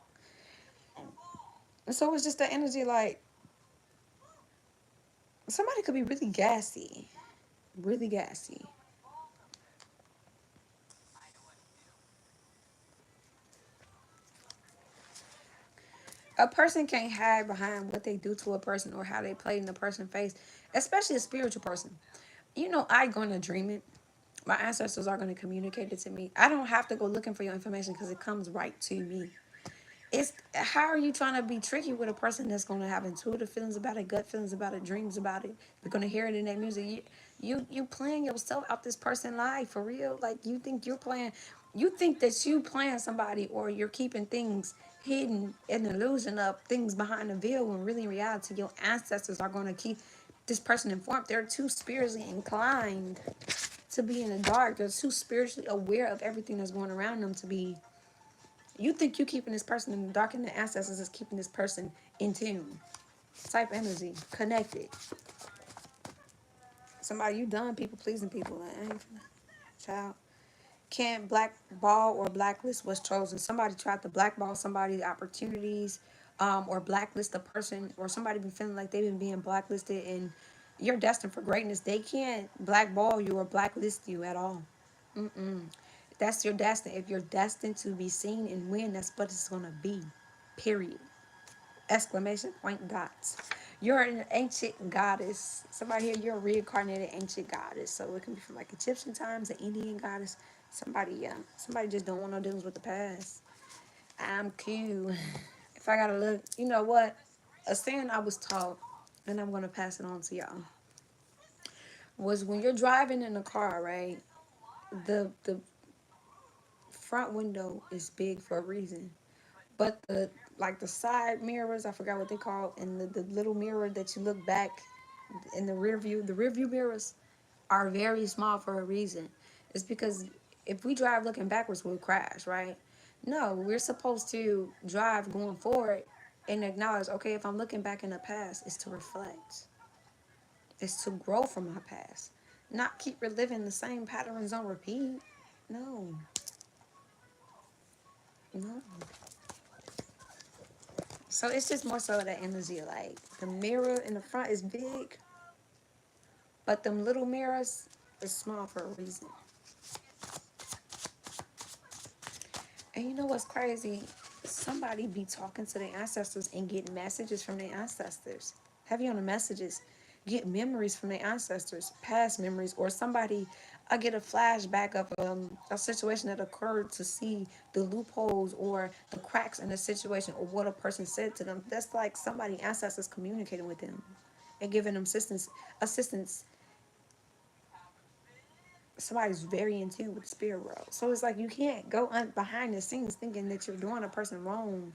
And so it's just the energy like somebody could be really gassy. Really gassy. A person can't hide behind what they do to a person or how they play in the person's face, especially a spiritual person. You know, I'm going to dream it. My ancestors are going to communicate it to me. I don't have to go looking for your information because it comes right to me. It's how are you trying to be tricky with a person that's going to have intuitive feelings about it, gut feelings about it, dreams about it? You're going to hear it in their music. You playing yourself out this person's life for real. Like you think that you playing somebody or you're keeping things hidden, an illusion of things behind the veil when really in reality your ancestors are going to keep this person informed. They're too spiritually inclined to be in the dark. They're too spiritually aware of everything that's going around them to be. You think you keeping this person in the dark and the ancestors is keeping this person in tune. Type energy. Connected. Somebody, you done people pleasing people. Like, I ain't child. Can't blackball or blacklist what's chosen. Somebody tried to blackball somebody's opportunities, or blacklist a person, or somebody be feeling like they've been being blacklisted and you're destined for greatness. They can't blackball you or blacklist you at all. Mm-mm. That's your destiny. If you're destined to be seen and win, that's what it's gonna be. Period. Exclamation point dots. You're an ancient goddess. Somebody here, you're a reincarnated ancient goddess. So it can be from like Egyptian times, an Indian goddess. Somebody just don't want no dealings with the past. I'm cute. If I gotta look, you know what? A saying I was taught, and I'm gonna pass it on to y'all, was when you're driving in a car, right? The front window is big for a reason. But the side mirrors, I forgot what they call, and the little mirror that you look back in the rear view mirrors are very small for a reason. It's because if we drive looking backwards, we'll crash, right? No, we're supposed to drive going forward and acknowledge, okay, if I'm looking back in the past, it's to reflect. It's to grow from my past. Not keep reliving the same patterns on repeat. No. No. So it's just more so that energy, like the mirror in the front is big, but them little mirrors is small for a reason. And you know what's crazy? Somebody be talking to their ancestors and get messages from their ancestors. Heavy on the messages. Get memories from their ancestors, past memories, or somebody, I get a flashback of a situation that occurred to see the loopholes or the cracks in the situation or what a person said to them. That's like somebody ancestors communicating with them and giving them assistance. Somebody's very in tune with the spirit world. So it's like you can't go behind the scenes thinking that you're doing a person wrong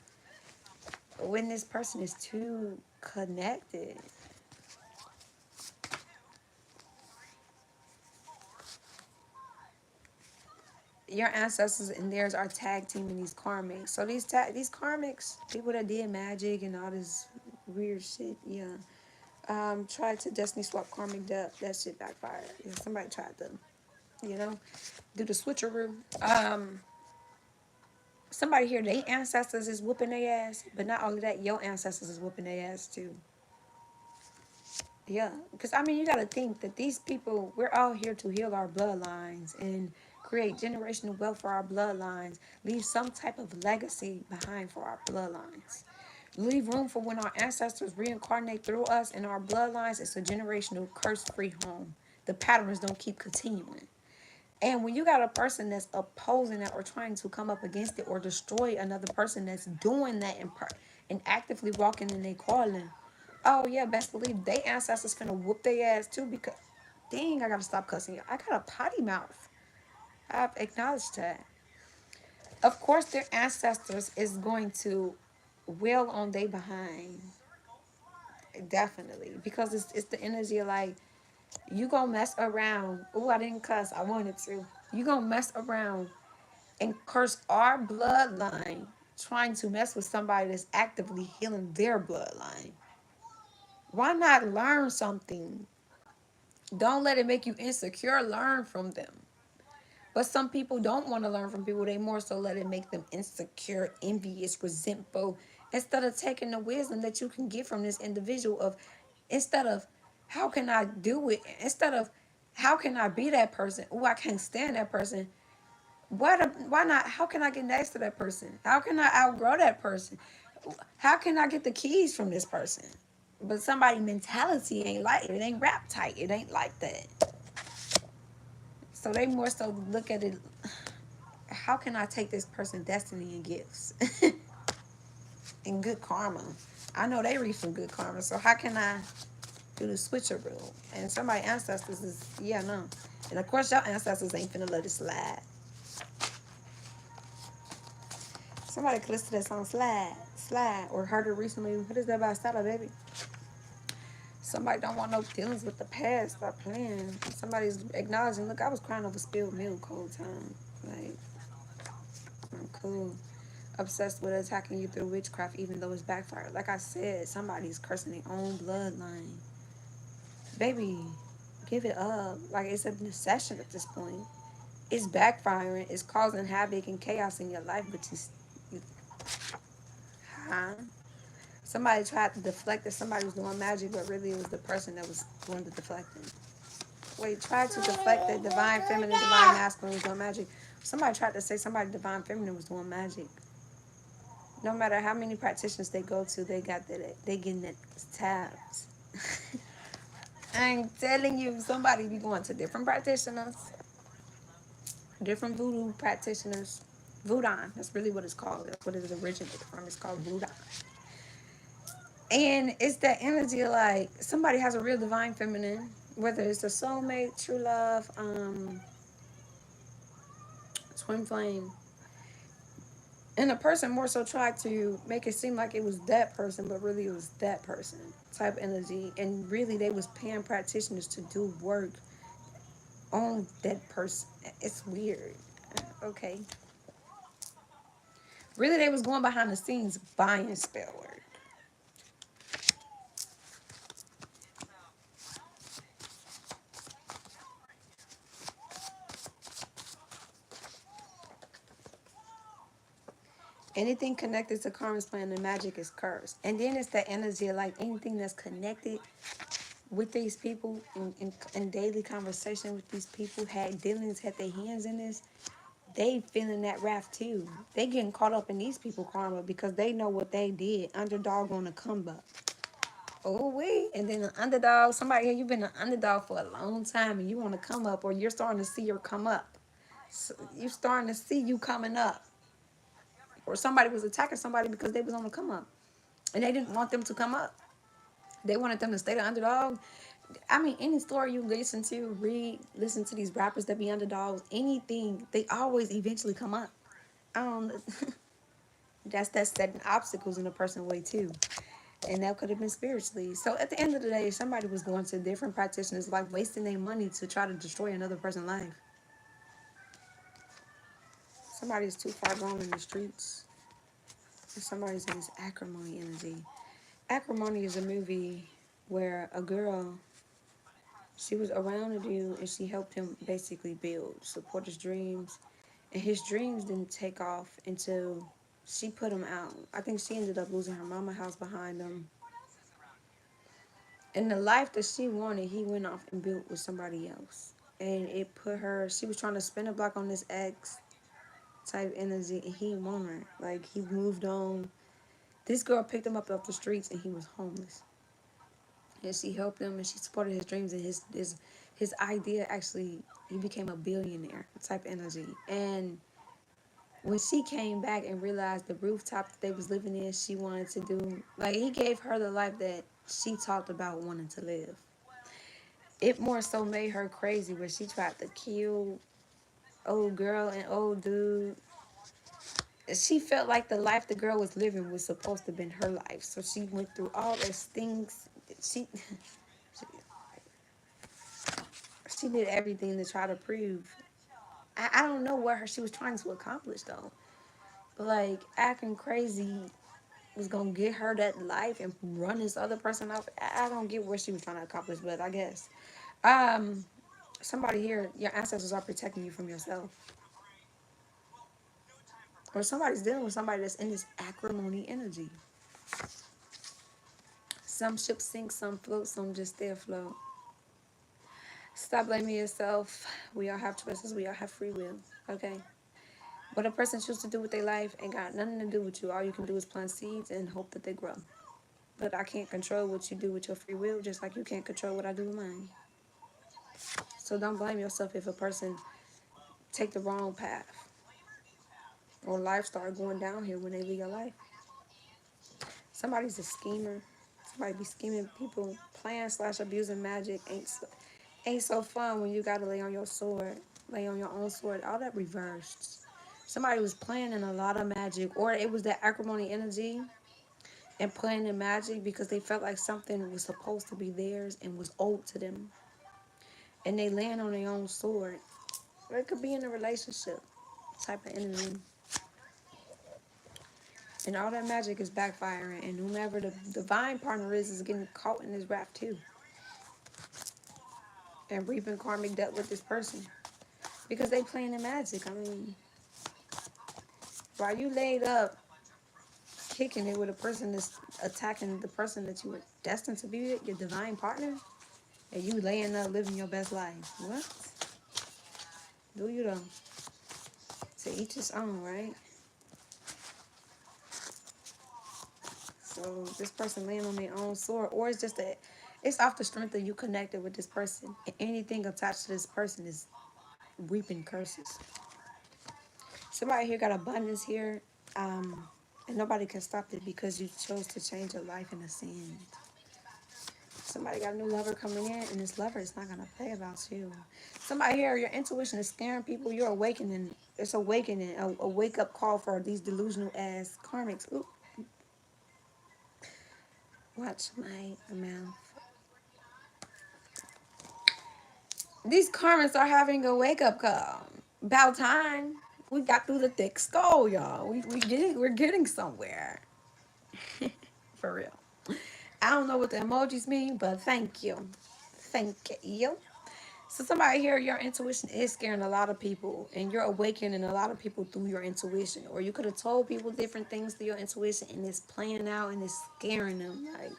when this person is too connected. Your ancestors and theirs are tag teaming these karmics. So these karmics, people that did magic and all this weird shit, yeah. Tried to destiny swap karmic death. That shit backfired. Yeah, somebody tried to, you know, do the switcheroo. Somebody here, their ancestors is whooping their ass, but not only that, your ancestors is whooping their ass too. Yeah, because I mean, you got to think that these people, we're all here to heal our bloodlines and create generational wealth for our bloodlines, leave some type of legacy behind for our bloodlines. Leave room for when our ancestors reincarnate through us and our bloodlines, it's a generational curse-free home. The patterns don't keep continuing. And when you got a person that's opposing that or trying to come up against it or destroy another person that's doing that and actively walking in their calling, oh yeah, best believe they ancestors finna whoop their ass too because, dang, I gotta stop cussing. I got a potty mouth. I've acknowledged that. Of course, their ancestors is going to wail on they behind. Definitely. Because it's the energy of like, you gonna mess around. Oh, I didn't cuss. I wanted to. You gonna mess around and curse our bloodline trying to mess with somebody that's actively healing their bloodline. Why not learn something? Don't let it make you insecure. Learn from them. But some people don't want to learn from people. They more so let it make them insecure, envious, resentful, instead of taking the wisdom that you can get from this individual of, instead of, how can I do it? Instead of, how can I be that person? Oh, I can't stand that person. Why not? How can I get next to that person? How can I outgrow that person? How can I get the keys from this person? But somebody mentality ain't like it. It ain't rap tight. It ain't like that. So they more so look at it. How can I take this person's destiny and gifts and good karma? I know they read from good karma. So how can I do the switcheroo? And somebody ancestors is, yeah, no. And of course your ancestors ain't finna let it slide. Somebody could listen to that song Slide, or heard it recently. What is that about? Stella, baby. Somebody don't want no dealings with the past. Stop playing. Somebody's acknowledging, look, I was crying over spilled milk whole time. Like, I'm cool. Obsessed with attacking you through witchcraft, even though it's backfired. Like I said, somebody's cursing their own bloodline. Baby, give it up. Like, it's an obsession at this point. It's backfiring. It's causing havoc and chaos in your life, but huh? Somebody tried to deflect that somebody was doing magic, but really it was the person that was doing the deflecting. Wait, tried to deflect that divine feminine, divine masculine was doing magic. Somebody tried to say somebody divine feminine was doing magic. No matter how many practitioners they go to, they getting the tabs. I'm telling you, somebody be going to different practitioners, different voodoo practitioners. Voodoo, that's really what it's called. That's what it originated from. It's called voodoo. And it's that energy like somebody has a real divine feminine, whether it's a soulmate, true love, twin flame. And the person more so tried to make it seem like it was that person, but really it was that person type energy. And really they was paying practitioners to do work on that person. It's weird. Okay. Really they was going behind the scenes buying spell work. Anything connected to karma's plan and magic is cursed. And then it's the energy of like anything that's connected with these people in daily conversation with these people, had dealings, had their hands in this, they feeling that wrath too. They getting caught up in these people karma because they know what they did. Underdog on the come up. Oh wait, and then an underdog, somebody here, you've been an underdog for a long time and you want to come up, or you're starting to see your come up. So you're starting to see you coming up. Or somebody was attacking somebody because they was on the come up. And they didn't want them to come up. They wanted them to stay the underdog. I mean, any story you listen to, read, listen to these rappers that be underdogs, anything, they always eventually come up. I don't that's setting obstacles in a person's way too. And that could have been spiritually. So at the end of the day, somebody was going to different practitioners, like wasting their money to try to destroy another person's life. Somebody's too far gone in the streets. And somebody's in this acrimony energy. Acrimony is a movie where a girl, she was around a dude and she helped him basically build, support his dreams. And his dreams didn't take off until she put him out. I think she ended up losing her mama house behind him. And the life that she wanted, he went off and built with somebody else. And it put her, she was trying to spin a block on this ex type energy, and he didn't want her. Like, he moved on. This girl picked him up off the streets and he was homeless. And she helped him and she supported his dreams, and his idea actually, he became a billionaire type energy. And when she came back and realized the rooftop that they was living in, she wanted to do, like, he gave her the life that she talked about wanting to live. It more so made her crazy where she tried to kill old girl and old dude. She felt like the life the girl was living was supposed to have been her life. So she went through all those things. She did everything to try to prove. I don't know what she was trying to accomplish though. But like acting crazy was gonna get her that life and run this other person off. I don't get what she was trying to accomplish, but I guess. Somebody here, your ancestors are protecting you from yourself. Or somebody's dealing with somebody that's in this acrimony energy. Some ships sink, some float, some just stay afloat. Stop blaming yourself. We all have choices. We all have free will. Okay? What a person chooses to do with their life ain't got nothing to do with you. All you can do is plant seeds and hope that they grow. But I can't control what you do with your free will, just like you can't control what I do with mine. So don't blame yourself if a person take the wrong path or life start going downhill when they leave your life. Somebody's a schemer. Somebody be scheming people, playing / abusing magic ain't so fun when you gotta lay on your sword, lay on your own sword. All that reversed. Somebody was playing in a lot of magic, or it was that acrimony energy and playing in magic because they felt like something was supposed to be theirs and was owed to them. And they land on their own sword. Or it could be in a relationship type of energy. And all that magic is backfiring. And whomever the divine partner is getting caught in this rap too. And reaping karmic debt with this person. Because they playing the magic. I mean, while you laid up kicking it with a person that's attacking the person that you were destined to be with, your divine partner, and you laying up living your best life. What? Do you though? To each his own, right? So this person laying on their own sword, or it's just that it's off the strength that you connected with this person. And anything attached to this person is reaping curses. Somebody here got abundance here, and nobody can stop it because you chose to change your life in a sin. Somebody got a new lover coming in, and this lover is not gonna play about you. Somebody here, your intuition is scaring people. You're awakening. It's awakening, a wake up call for these delusional ass karmics. Ooh, watch my mouth. These karmics are having a wake up call. About time. We got through the thick skull, y'all. We're getting somewhere. For real. I don't know what the emojis mean, but thank you. Thank you. So somebody here, your intuition is scaring a lot of people, and you're awakening a lot of people through your intuition. Or you could have told people different things through your intuition, and it's playing out and it's scaring them. Like,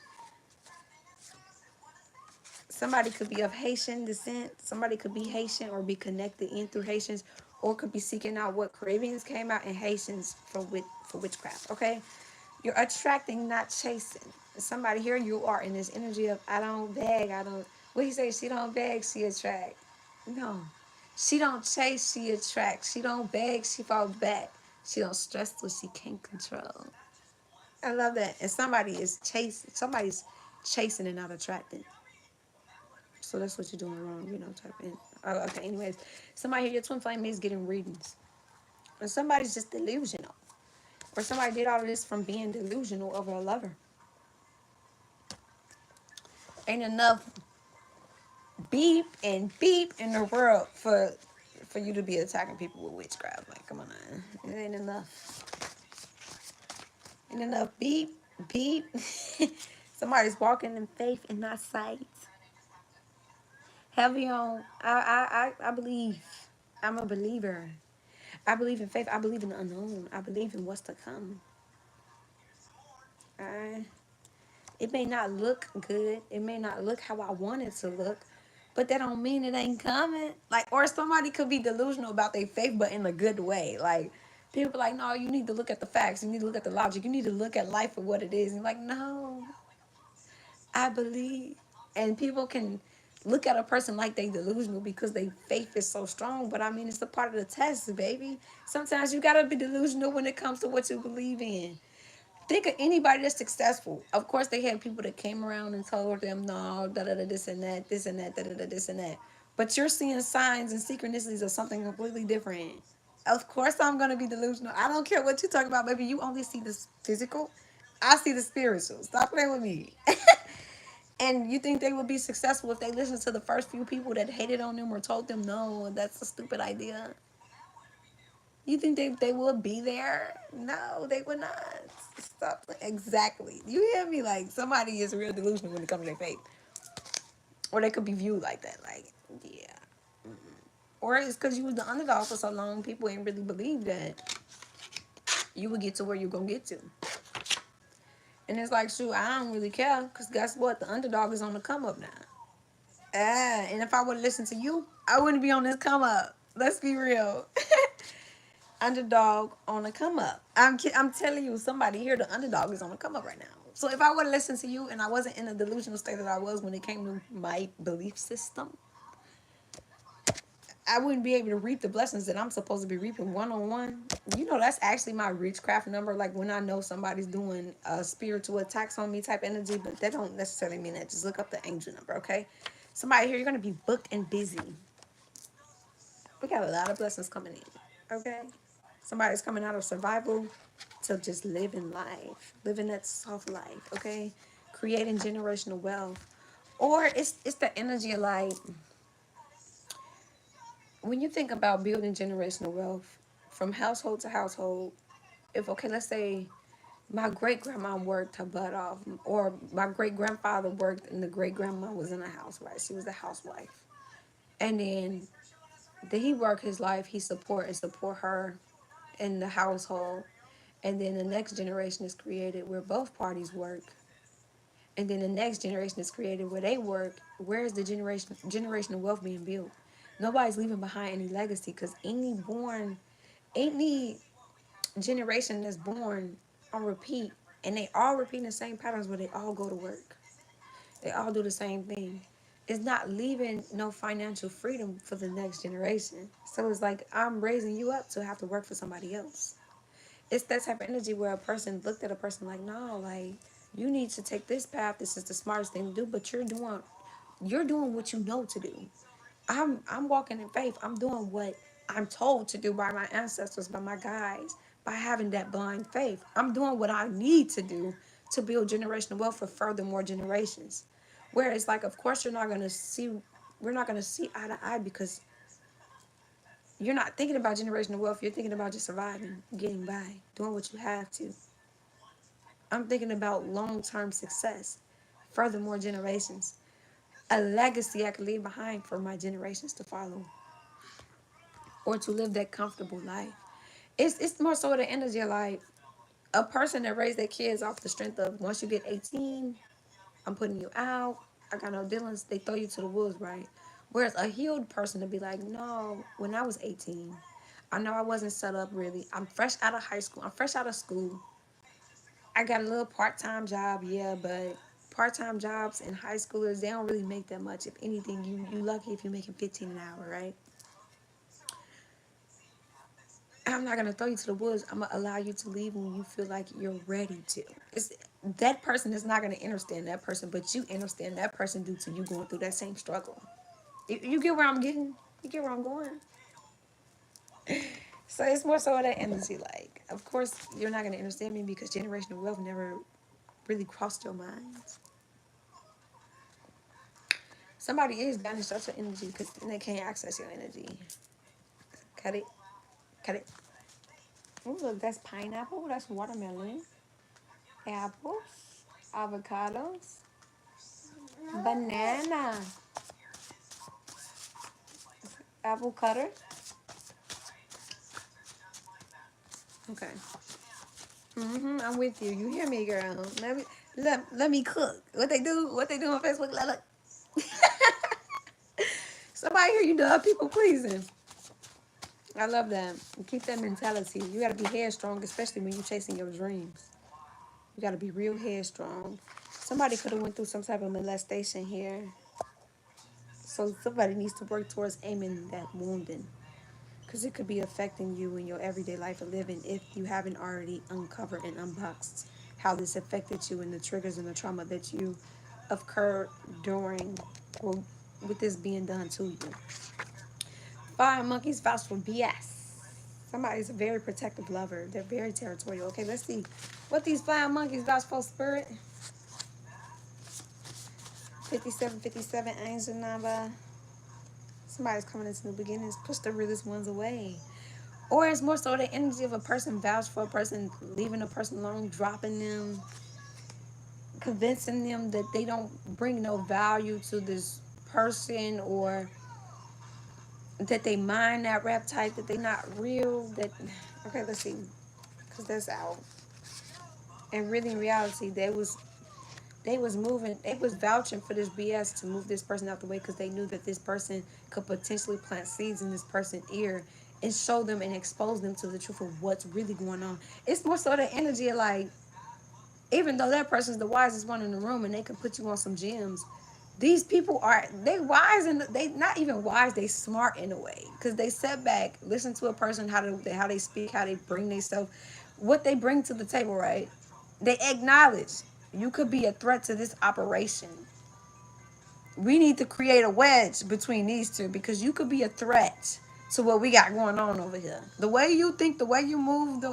somebody could be of Haitian descent. Somebody could be Haitian or be connected in through Haitians, or could be seeking out what Caribbeans came out and Haitians for witchcraft. Okay, you're attracting, not chasing. Somebody here, you are in this energy of I don't beg, I don't. What do you say? She don't beg, she attract. No, she don't chase, she attracts. She don't beg, she falls back. She don't stress what she can't control. I love that. And somebody is chasing. Somebody's chasing and not attracting. So that's what you're doing wrong, type in. Okay, anyways. Somebody here, your twin flame is getting readings. And somebody's just delusional. Or somebody did all of this from being delusional over a lover. Ain't enough beep and beep in the world for you to be attacking people with witchcraft. Like, come on, man. It ain't enough. Ain't enough beep, beep. Somebody's walking in faith and not sight. Heavy on, I believe. I'm a believer. I believe in faith. I believe in the unknown. I believe in what's to come. It may not look good. It may not look how I want it to look. But that don't mean it ain't coming. Like, or somebody could be delusional about their faith, but in a good way. Like, people are like, no, you need to look at the facts. You need to look at the logic. You need to look at life for what it is. And you're like, no, I believe. And people can look at a person like they delusional because their faith is so strong. But I mean, it's a part of the test, baby. Sometimes you got to be delusional when it comes to what you believe in. Think of anybody that's successful. Of course, they had people that came around and told them, no, this and that, this and that. But you're seeing signs and synchronicities of something completely different. Of course, I'm going to be delusional. I don't care what you talk about, baby. You only see the physical. I see the spiritual. Stop playing with me. And you think they would be successful if they listened to the first few people that hated on them or told them, no, that's a stupid idea? You think they would be there? No, they would not. Stop. Exactly. You hear me? Like, somebody is real delusional when it comes to their faith. Or they could be viewed like that. Like, yeah. Or it's because you was the underdog for so long, people ain't really believe that you would get to where you're going to get to. And it's like, shoot, I don't really care. Because guess what? The underdog is on the come up now. And if I would listen to you, I wouldn't be on this come up. Let's be real. Underdog on the come up. I'm telling you, somebody here, the underdog is on the come up right now. So if I would listen to you and I wasn't in the delusional state that I was when it came to my belief system, I wouldn't be able to reap the blessings that I'm supposed to be reaping one-on-one. That's actually my witchcraft number. Like when I know somebody's doing spiritual attacks on me type energy, but that don't necessarily mean that. Just look up the angel number, okay? Somebody here, you're going to be booked and busy. We got a lot of blessings coming in, okay? Somebody's coming out of survival to just living life, living that soft life, okay? Creating generational wealth. Or it's the energy of like, when you think about building generational wealth from household to household, okay, let's say my great-grandma worked her butt off, or my great-grandfather worked and the great-grandma was in the house, right? She was a housewife. And then he worked his life, he support her in the household. And then the next generation is created where both parties work. And then the next generation is created where they work. Where is the generational wealth being built? Nobody's leaving behind any legacy because any generation that's born on repeat And they all repeating the same patterns where they all go to work. They all do the same thing. It's not leaving no financial freedom for the next generation. So it's like I'm raising you up to have to work for somebody else. It's that type of energy where a person looked at a person like, no, like you need to take this path. This is the smartest thing to do, but you're doing what you know to do. I'm walking in faith. I'm doing what I'm told to do by my ancestors, by my guides, by having that blind faith. I'm doing what I need to do to build generational wealth for further more generations. Whereas like of course we're not gonna see eye to eye because you're not thinking about generational wealth, you're thinking about just surviving, getting by, doing what you have to. I'm thinking about long term success, further more generations. A legacy I could leave behind for my generations to follow. Or to live that comfortable life. It's more so the energy of like a person that raised their kids off the strength of once you get 18, I'm putting you out. I got no dealings. They throw you to the wolves, right? Whereas a healed person to be like, no, when I was 18, I know I wasn't set up really. I'm fresh out of high school. I'm fresh out of school. I got a little part-time job, yeah, but part-time jobs in high schoolers, they don't really make that much. If anything, you lucky if you're making 15 an hour, right? I'm not gonna throw you to the wolves. I'm gonna allow you to leave when you feel like you're ready to. It's that person is not gonna understand that person, but you understand that person due to you going through that same struggle. You get where I'm getting? You get where I'm going? So it's more so that energy. Like, of course, you're not gonna understand me because generational wealth never really crossed your mind. Somebody is banished out your energy because then they can't access your energy. Cut it, cut it. Ooh, look, that's pineapple. That's watermelon. Apples, avocados, banana, apple cutter. Okay. I'm with you. You hear me, girl? Let me cook. What they do? What they do on Facebook? Look. Somebody hear you dog people pleasing. I love that. Keep that mentality. You gotta be headstrong, especially when you're chasing your dreams. You gotta be real headstrong. Somebody could have went through some type of molestation here, so somebody needs to work towards aiming that wounding. Because it could be affecting you in your everyday life of living if you haven't already uncovered and unboxed how this affected you and the triggers and the trauma that you occurred during or with this being done to you. Fire monkeys vouch for BS. Somebody's a very protective lover. They're very territorial. Okay, let's see what these flying monkeys vouch for, spirit. 5757 angel number. Somebody's coming into new beginnings. Push the realest ones away. Or it's more so the energy of a person vouch for a person, leaving a person alone, dropping them, convincing them that they don't bring no value to this person, or that they mind that rap type, that they not real. That okay, let's see, because that's out. And really, in reality, they was vouching for this BS to move this person out the way because they knew that this person could potentially plant seeds in this person's ear and show them and expose them to the truth of what's really going on. It's more so the energy of like, even though that person's the wisest one in the room and they can put you on some gems, these people they wise and they not even wise, they smart in a way because they sit back, listen to a person, how they speak, how they bring themselves, what they bring to the table, right? They acknowledge you could be a threat to this operation. We need to create a wedge between these two because you could be a threat to what we got going on over here. The way you think, the way you move,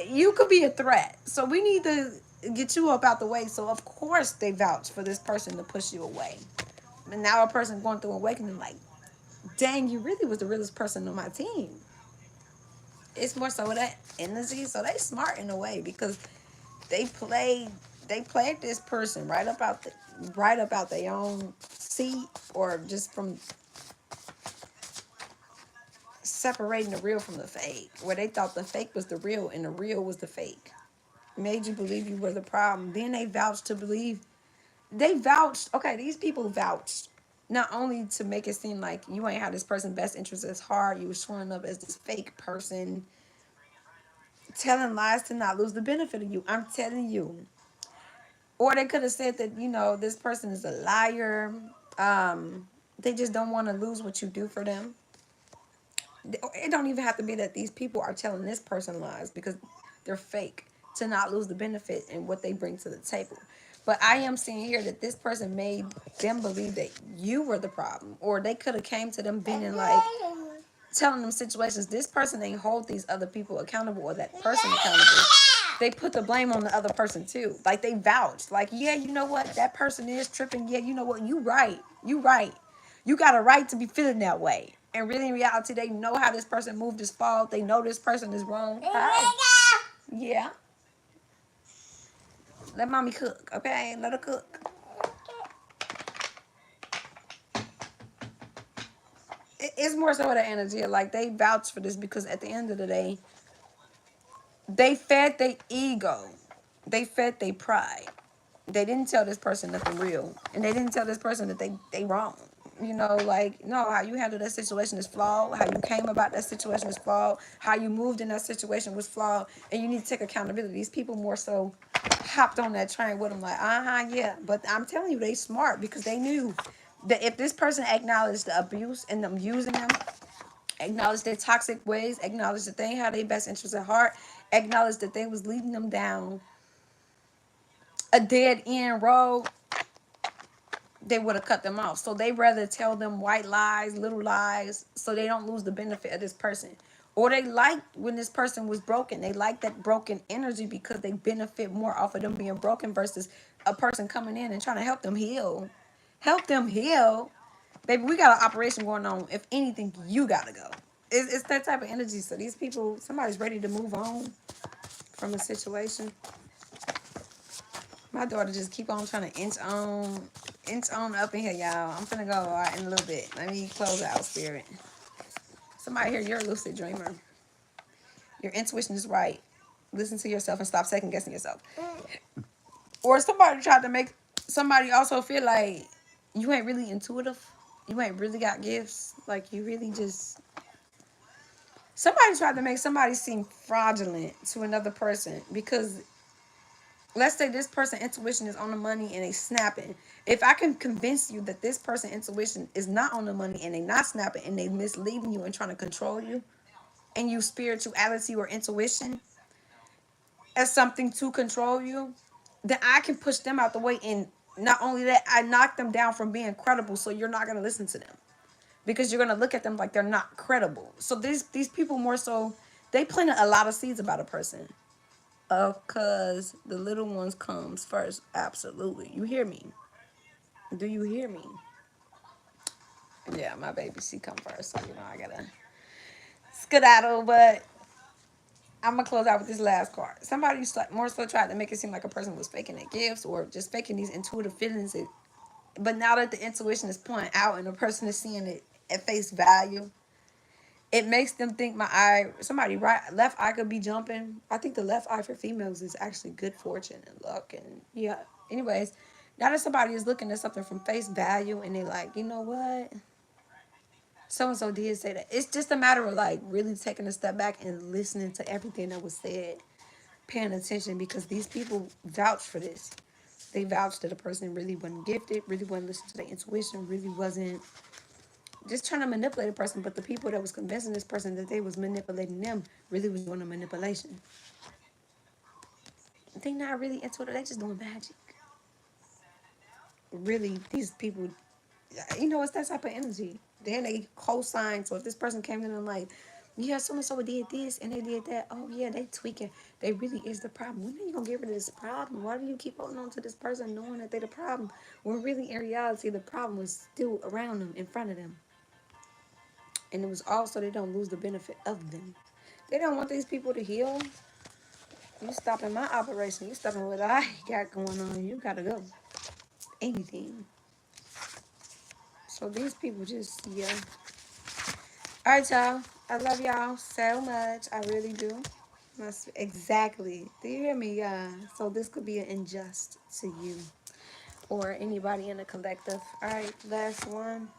you could be a threat. So we need to get you up out the way. So of course they vouch for this person to push you away. And now a person going through awakening like, dang, you really was the realest person on my team. It's more so that energy. So they smart in a way because they played this person right about their own seat, or just from separating the real from the fake, where they thought the fake was the real and the real was the fake. Made you believe you were the problem. Then they vouched. Okay, these people vouched not only to make it seem like you ain't had this person's best interest as heart, you were showing up as this fake person, telling lies to not lose the benefit of you. I'm telling you. Or they could have said that, you know, this person is a liar. They just don't want to lose what you do for them. It don't even have to be that these people are telling this person lies, because they're fake, to not lose the benefit and what they bring to the table. But I am seeing here that this person made them believe that you were the problem, or they could have came to them being like telling them situations. This person ain't hold these other people accountable, or that person accountable. They put the blame on the other person too. Like they vouched. Like, yeah, you know what? That person is tripping. Yeah, you know what? You right. You right. You got a right to be feeling that way. And really, in reality, they know how this person moved this fault. They know this person is wrong. Hi. Yeah. Let mommy cook, okay? Let her cook. It's more so the energy. Like, they vouch for this because at the end of the day, they fed their ego. They fed their pride. They didn't tell this person nothing real. And they didn't tell this person that they wrong. You know, like, no, how you handled that situation is flawed. How you came about that situation is flawed. How you moved in that situation was flawed. And you need to take accountability. These people more so hopped on that train with them like, yeah. But I'm telling you, they smart, because they knew that if this person acknowledged the abuse and them using them, acknowledged their toxic ways, acknowledged that they had their best interests at heart, acknowledged that they was leading them down a dead end road, they would have cut them off. So they rather tell them white lies, little lies, so they don't lose the benefit of this person. Or they like when this person was broken. They like that broken energy because they benefit more off of them being broken versus a person coming in and trying to help them heal. Help them heal. Baby, we got an operation going on. If anything, you gotta go. It's that type of energy. So these people, somebody's ready to move on from a situation. My daughter just keep on trying to inch on up in here, y'all. I'm finna go in a little bit. Let me close out, spirit. Somebody here, you're a lucid dreamer. Your intuition is right. Listen to yourself and stop second guessing yourself. Or somebody tried to make somebody also feel like you ain't really intuitive. You ain't really got gifts. Like, you really just... Somebody tried to make somebody seem fraudulent to another person because... Let's say this person intuition is on the money and they snapping. If I can convince you that this person intuition is not on the money and they not snapping and they misleading you and trying to control you, and use spirituality or intuition as something to control you, then I can push them out the way. And not only that, I knock them down from being credible, so you're not going to listen to them because you're going to look at them like they're not credible. So these people more so, they planted a lot of seeds about a person. Of cause the little ones comes first. Absolutely. You hear me? Do you hear me? Yeah, my baby, she come first. So, you know, I gotta skedaddle. But I'm gonna close out with this last card. Somebody more so tried to make it seem like a person was faking their gifts or just faking these intuitive feelings. But now that the intuition is pointing out and the person is seeing it at face value, it makes them think my eye, somebody left eye could be jumping. I think the left eye for females is actually good fortune and luck. And yeah, anyways, now that somebody is looking at something from face value and they like, you know what? So-and-so did say that. It's just a matter of like really taking a step back and listening to everything that was said, paying attention, because these people vouch for this. They vouched that a person really wasn't gifted, really wasn't listening to their intuition, really wasn't just trying to manipulate a person. But the people that was convincing this person that they was manipulating them really was doing the manipulation. They not really into it. They just doing magic. Really, these people, you know, it's that type of energy. Then they co-sign. So if this person came in and like, yeah, so-and-so did this and they did that. Oh, yeah, they tweaking. They really is the problem. When are you going to get rid of this problem? Why do you keep holding on to this person knowing that they the problem? When really, in reality, the problem was still around them, in front of them. And it was also they don't lose the benefit of them. They don't want these people to heal. You stopping my operation. You stopping what I got going on. You got to go. Anything. So these people just, yeah. All right, y'all. I love y'all so much. I really do. Exactly. Do you hear me? Yeah. So this could be an unjust to you or anybody in the collective. All right, last one.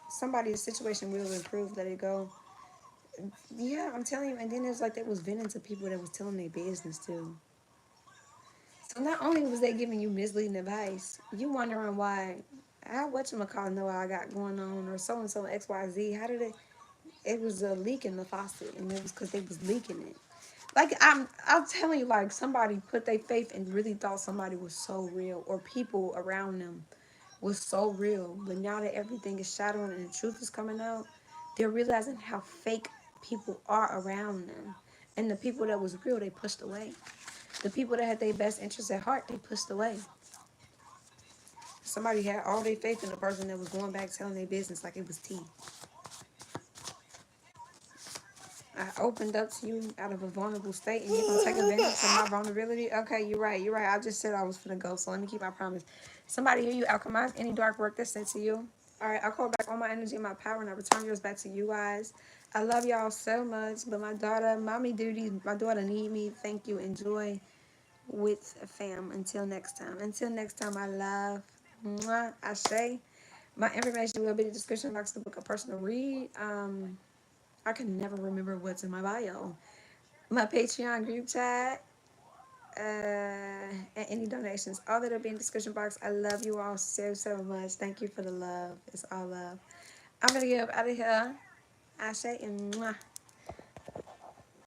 Somebody's situation will improve. Let it go. Yeah, I'm telling you. And then there's like they was venting to people that was telling their business too. So not only was they giving you misleading advice, you wondering why. How whatchamacallit know what I got going on, or so and so XYZ. How did it? It was a leak in the faucet, and it was because they was leaking it. Like I'm telling you, like somebody put their faith and really thought somebody was so real, or people around them was so real. But now that everything is shadowing and the truth is coming out, they're realizing how fake people are around them. And the people that was real, they pushed away. The people that had their best interests at heart, they pushed away. Somebody had all their faith in the person that was going back telling their business like it was tea. I opened up to you out of a vulnerable state and you're gonna take advantage of my vulnerability. Okay, you're right. You're right. I just said I was gonna go, so let me keep my promise. Somebody hear you alchemize any dark work that's sent to you. All right, I call back all my energy and my power, and I return yours back to you guys. I love y'all so much, but my daughter, mommy duties, my daughter need me. Thank you. Enjoy with fam. Until next time. Until next time, I love. Mwah, I say. My information will be in the description box to book a personal read. I can never remember what's in my bio. My Patreon group chat, and any donations. All that'll be in the description box. I love you all so, so much. Thank you for the love. It's all love. I'm gonna get up out of here. I say, and mwah.